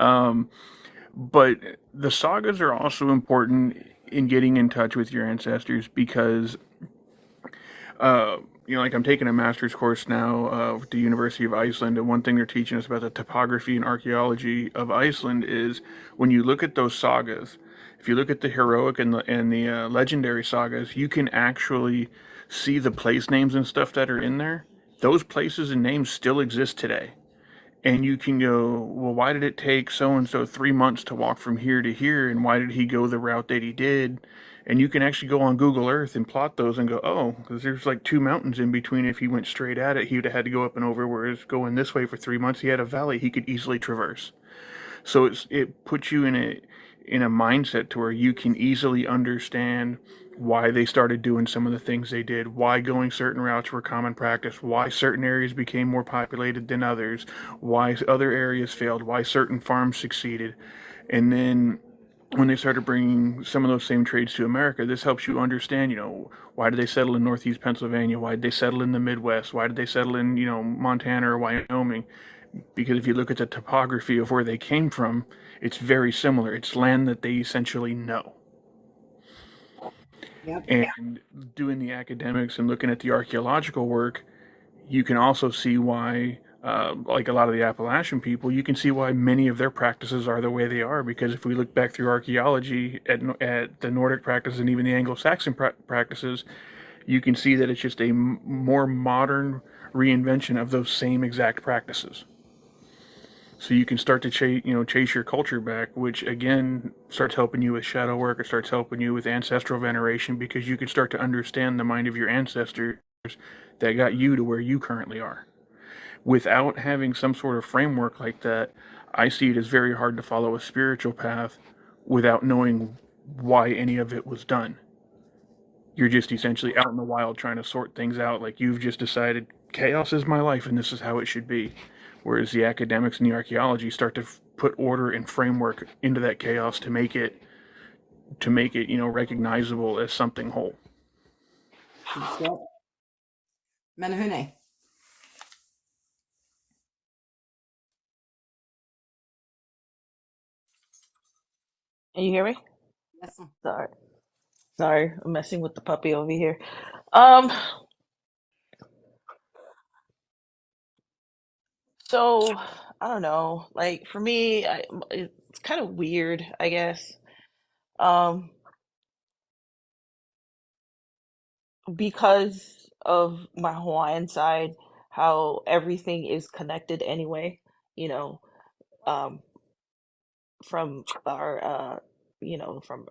Speaker 5: But the sagas are also important in getting in touch with your ancestors, because like I'm taking a master's course now at the University of Iceland, and one thing they're teaching us about the topography and archaeology of Iceland is when you look at those sagas, if you look at the heroic and the legendary sagas, you can actually see the place names and stuff that are in there. Those places and names still exist today. And you can go, well, why did it take so and so 3 months to walk from here to here? And why did he go the route that he did? And you can actually go on Google Earth and plot those and go, oh, because there's like two mountains in between. If he went straight at it, he would have had to go up and over. Whereas going this way for 3 months, he had a valley he could easily traverse. So it puts you in a mindset to where you can easily understand why they started doing some of the things they did, why going certain routes were common practice, why certain areas became more populated than others, why other areas failed, why certain farms succeeded. And then when they started bringing some of those same trades to America, this helps you understand, why did they settle in Northeast Pennsylvania? Why did they settle in the Midwest? Why did they settle in, Montana or Wyoming? Because if you look at the topography of where they came from, it's very similar. It's land that they essentially know.
Speaker 1: Yep.
Speaker 5: And doing the academics and looking at the archaeological work, you can also see why, like a lot of the Appalachian people, you can see why many of their practices are the way they are. Because if we look back through archaeology at the Nordic practices and even the Anglo-Saxon practices, you can see that it's just a more modern reinvention of those same exact practices. So you can start to chase your culture back, which again starts helping you with shadow work. It starts helping you with ancestral veneration because you can start to understand the mind of your ancestors that got you to where you currently are. Without having some sort of framework like that, I see it as very hard to follow a spiritual path without knowing why any of it was done. You're just essentially out in the wild trying to sort things out, like you've just decided chaos is my life and this is how it should be. Whereas the academics and the archaeology start to put order and framework into that chaos to make it recognizable as something whole.
Speaker 1: Yep. Menahune.
Speaker 6: Can you hear me?
Speaker 1: Yes.
Speaker 6: Sorry, I'm messing with the puppy over here. Um, so I don't know. Like for me, it's kind of weird, I guess. Um, because of my Hawaiian side, how everything is connected anyway. You know, um, from our from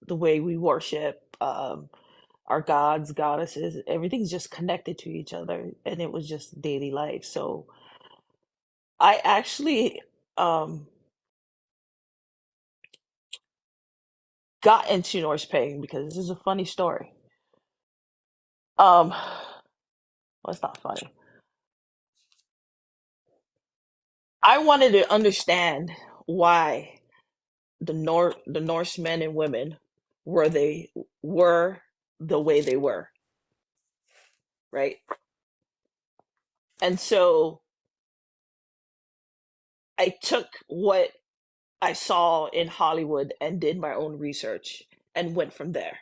Speaker 6: the way we worship, our gods, goddesses, everything's just connected to each other, and it was just daily life. So I actually um got into Norse Pagan because this is a funny story. Well, it's not funny. I wanted to understand why the Norse men and women were the way they were, right? And so I took what I saw in Hollywood and did my own research and went from there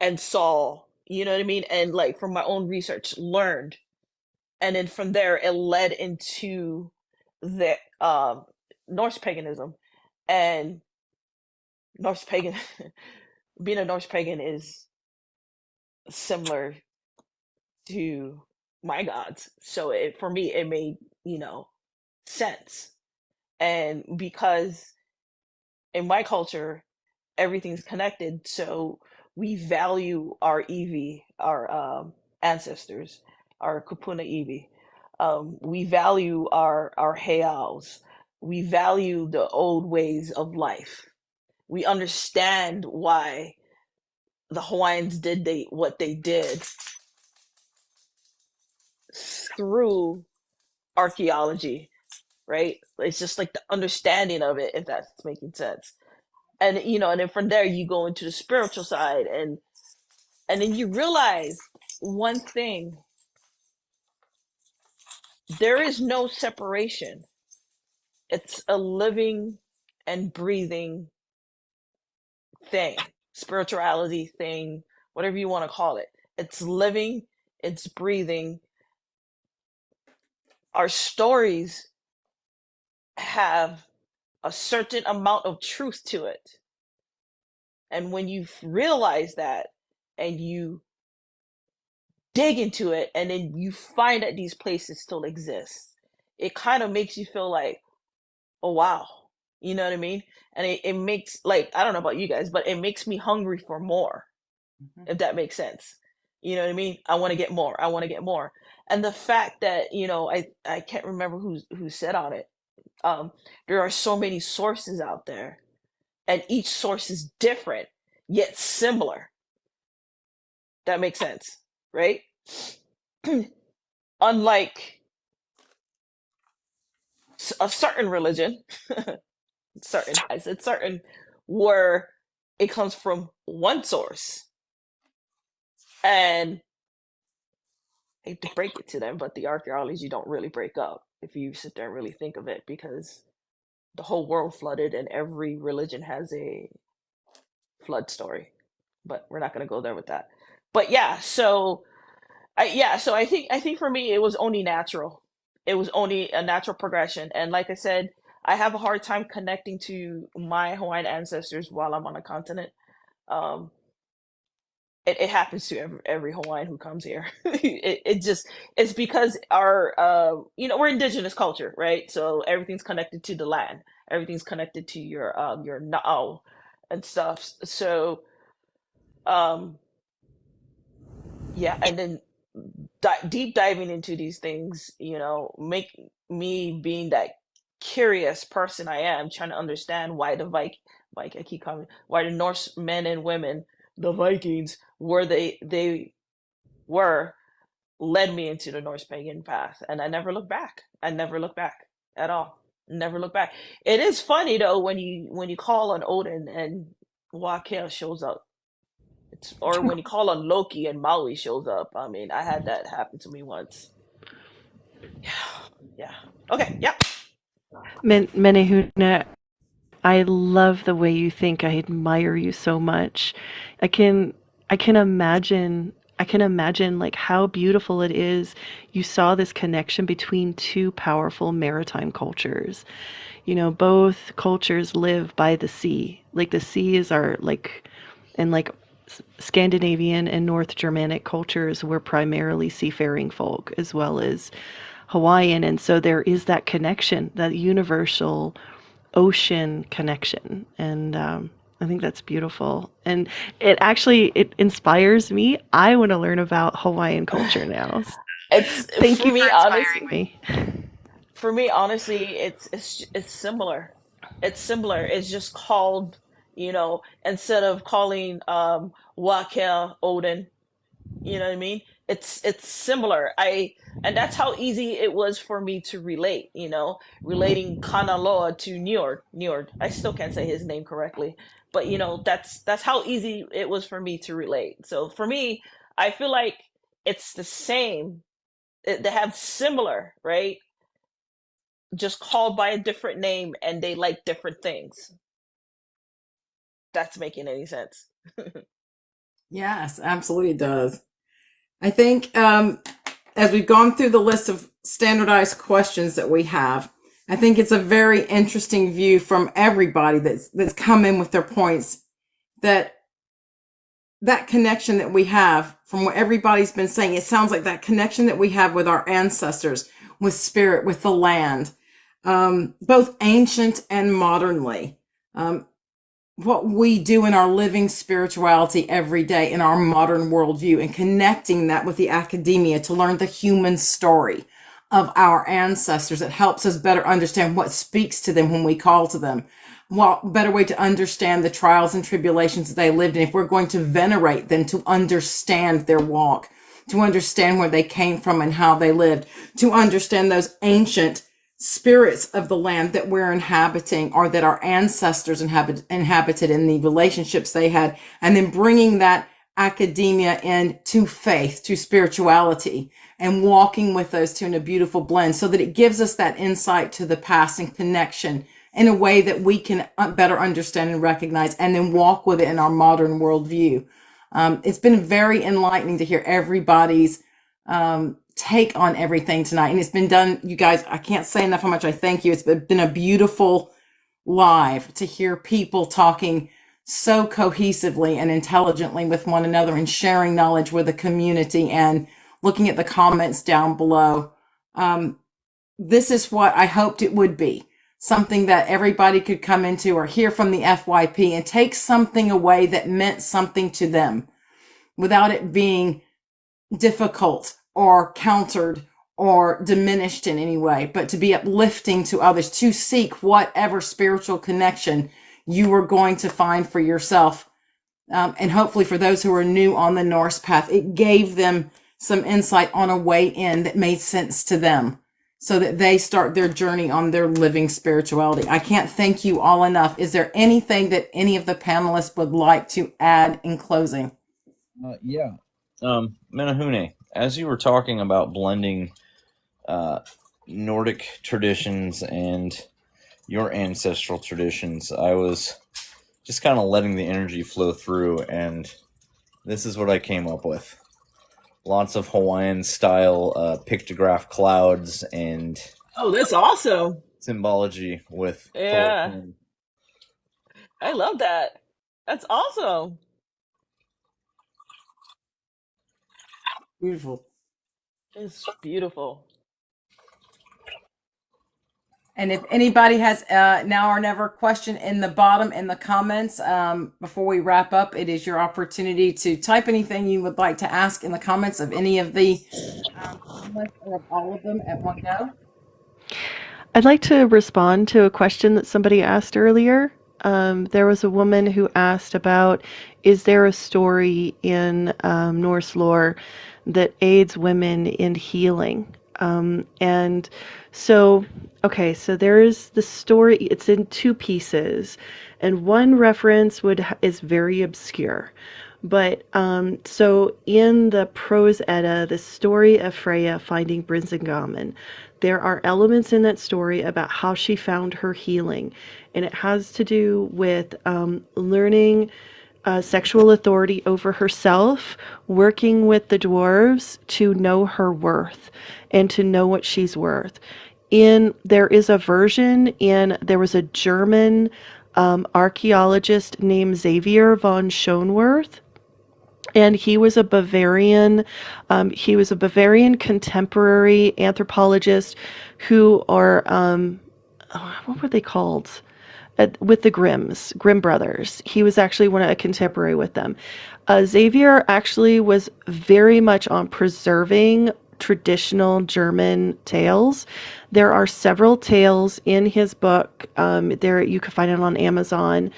Speaker 6: and saw, you know what I mean? And like from my own research, learned. And then from there, it led into the Norse paganism. And Norse pagan, being a Norse pagan is similar to my gods. So for me, it made, sense. And because in my culture, everything's connected. So we value our Evi, our ancestors, our Kupuna Evi. We value our Heals. We value the old ways of life. We understand why the Hawaiians did what they did through archaeology, right? It's just like the understanding of it, if that's making sense. And and then from there you go into the spiritual side, and then you realize one thing: there is no separation. It's a living and breathing thing, spirituality thing, whatever you want to call it. It's living, it's breathing. Our stories have a certain amount of truth to it. And when you realize that and you dig into it and then you find that these places still exist, it kind of makes you feel like, oh wow, you know what I mean? And it makes, like, I don't know about you guys, but it makes me hungry for more, if that makes sense. You know what I mean? I want to get more. I want to get more. And the fact that, I can't remember who said on it. There are so many sources out there, and each source is different yet similar. That makes sense, right? Unlike a certain religion, I said certain, where it comes from one source, and I hate to break it to them, but the archaeology don't really break up if you sit there and really think of it, because the whole world flooded and every religion has a flood story. But we're not going to go there with that. But yeah, so I think for me it was only natural. It was only a natural progression, and like I said, I have a hard time connecting to my Hawaiian ancestors while I'm on a continent. Um, it happens to every Hawaiian who comes here. It just, it's because our we're indigenous culture, right? So everything's connected to the land. Everything's connected to your na'au and stuff. So um yeah, and then deep diving into these things, make me, being that curious person I am, trying to understand why the I keep coming, why the Norse men and women, the Vikings, were they were, led me into the Norse pagan path, and I never looked back. I never looked back at all. Never looked back. It is funny though when you call on Odin and Wakea shows up. Or when you call on Loki and Maui shows up. I mean, I had that happen to me once. Yeah, yeah. Okay, yeah.
Speaker 8: Menehune, I love the way you think. I admire you so much. I can I can imagine like how beautiful it is. You saw this connection between two powerful maritime cultures. Both cultures live by the sea. Like the sea is our like and like Scandinavian and North Germanic cultures were primarily seafaring folk as well as Hawaiian, and so there is that connection, that universal ocean connection, and I think that's beautiful, and it inspires me. I want to learn about Hawaiian culture now.
Speaker 6: It's
Speaker 8: Thank you for inspiring me.
Speaker 6: For me, honestly, it's similar. It's similar. It's just called, instead of calling Wakea Odin, you know what I mean? It's similar. And that's how easy it was for me to relate, relating Kanaloa to Njord. Njord. I still can't say his name correctly, but that's how easy it was for me to relate. So for me, I feel like it's the same. They have similar, right? Just called by a different name, and they like different things. That's making any sense.
Speaker 1: Yes, absolutely it does. I think as we've gone through the list of standardized questions that we have, I think it's a very interesting view from everybody that's come in with their points, that connection that we have from what everybody's been saying. It sounds like that connection that we have with our ancestors, with spirit, with the land, both ancient and modernly. What we do in our living spirituality every day in our modern worldview, and connecting that with the academia to learn the human story of our ancestors. It helps us better understand what speaks to them when we call to them. What better way to understand the trials and tribulations that they lived in, if we're going to venerate them, to understand their walk, to understand where they came from and how they lived, to understand those ancient spirits of the land that we're inhabiting, or that our ancestors inhabited in the relationships they had, and then bringing that academia into faith, to spirituality, and walking with those two in a beautiful blend, so that it gives us that insight to the past and connection in a way that we can better understand and recognize, and then walk with it in our modern worldview. It's been very enlightening to hear everybody's take on everything tonight. And it's been done, you guys, I can't say enough how much I thank you. It's been a beautiful live to hear people talking so cohesively and intelligently with one another and sharing knowledge with the community and looking at the comments down below. This is what I hoped it would be. Something that everybody could come into or hear from the FYP and take something away that meant something to them without it being difficult or countered or diminished in any way, but to be uplifting to others, to seek whatever spiritual connection you were going to find for yourself. And hopefully for those who are new on the Norse path, it gave them some insight on a way in that made sense to them so that they start their journey on their living spirituality. I can't thank you all enough. Is there anything that any of the panelists would like to add in closing?
Speaker 9: Yeah. Menahune, as you were talking about blending Nordic traditions and your ancestral traditions, I was just kind of letting the energy flow through, and this is what I came up with. Lots of Hawaiian style pictograph clouds and
Speaker 6: Oh, that's awesome.
Speaker 9: symbology with
Speaker 6: Yeah.
Speaker 9: Thor.
Speaker 6: I love that. That's awesome.
Speaker 1: Beautiful.
Speaker 6: It's beautiful.
Speaker 1: And if anybody has now or never question in the bottom in the comments, before we wrap up, it is your opportunity to type anything you would like to ask in the comments of any of the or of all of them at one go.
Speaker 8: I'd like to respond to a question that somebody asked earlier. There was a woman who asked about, is there a story in Norse lore that aids women in healing? And so, okay, so there's the story, it's in two pieces, and one reference is very obscure. But so in the Prose Edda, the story of Freya finding Brinsingamen, there are elements in that story about how she found her healing. And it has to do with learning sexual authority over herself, working with the dwarves to know her worth and to know what she's worth. There is a version there was a German archaeologist named Xavier von Schoenworth, and he was a Bavarian contemporary anthropologist who are what were they called? With the Grimm brothers. He was actually a contemporary with them. Xavier actually was very much on preserving traditional German tales. There are several tales in his book. There you can find it on Amazon.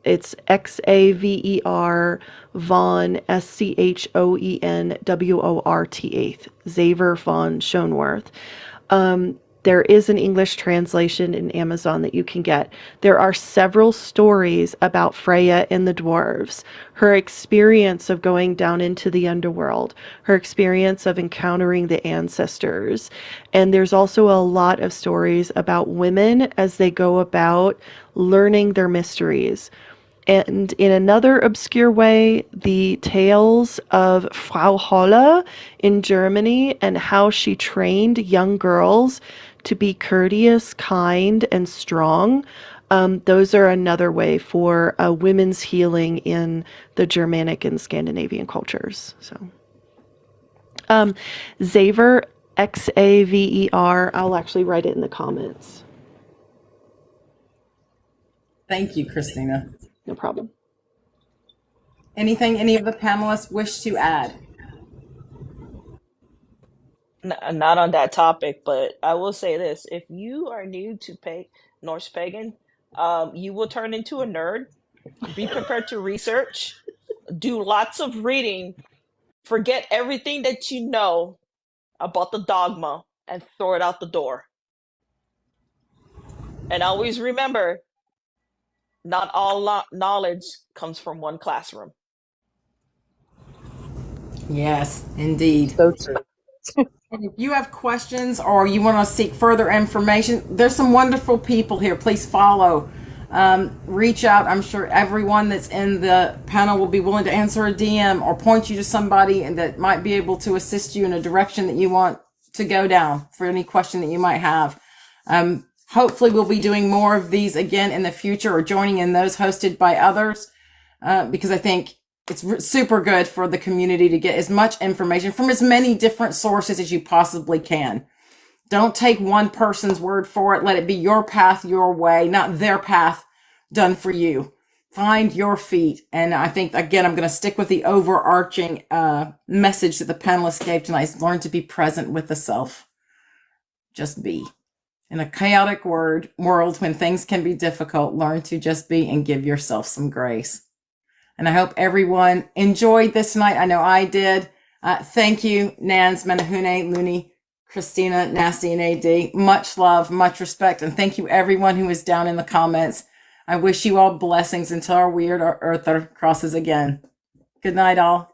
Speaker 8: It's Xaver von Schoenworth, Xaver von Schoenworth. There is an English translation in Amazon that you can get. There are several stories about Freya and the dwarves, her experience of going down into the underworld, her experience of encountering the ancestors. And there's also a lot of stories about women as they go about learning their mysteries. And in another obscure way, the tales of Frau Holle in Germany and how she trained young girls to be courteous, kind, and strong. Those are another way for women's healing in the Germanic and Scandinavian cultures. So, Xaver, Xaver, I'll actually write it in the comments.
Speaker 1: Thank you, Christina.
Speaker 8: No problem.
Speaker 1: Anything any of the panelists wish to add?
Speaker 6: Not on that topic, but I will say this: if you are new to Norse Pagan, you will turn into a nerd. Be prepared to research, do lots of reading, forget everything that you know about the dogma, and throw it out the door. And always remember, not all knowledge comes from one classroom.
Speaker 1: Yes, indeed.
Speaker 4: So true.
Speaker 1: And if you have questions or you want to seek further information, there's some wonderful people here. Please follow Reach out. I'm sure everyone that's in the panel will be willing to answer a DM or point you to somebody that might be able to assist you in a direction that you want to go down for any question that you might have. Hopefully we'll be doing more of these again in the future, or joining in those hosted by others, because I think it's super good for the community to get as much information from as many different sources as you possibly can. Don't take one person's word for it. Let it be your path, your way, not their path done for you. Find your feet. And I think, again, I'm going to stick with the overarching message that the panelists gave tonight is learn to be present with the self. Just be. In a chaotic world, when things can be difficult, learn to just be and give yourself some grace. And I hope everyone enjoyed this night. I know I did. Thank you, Nans, Menahune, Looney, Christina, Nasty, and AD. Much love, much respect. And thank you everyone who is down in the comments. I wish you all blessings until our weird earth crosses again. Good night, all.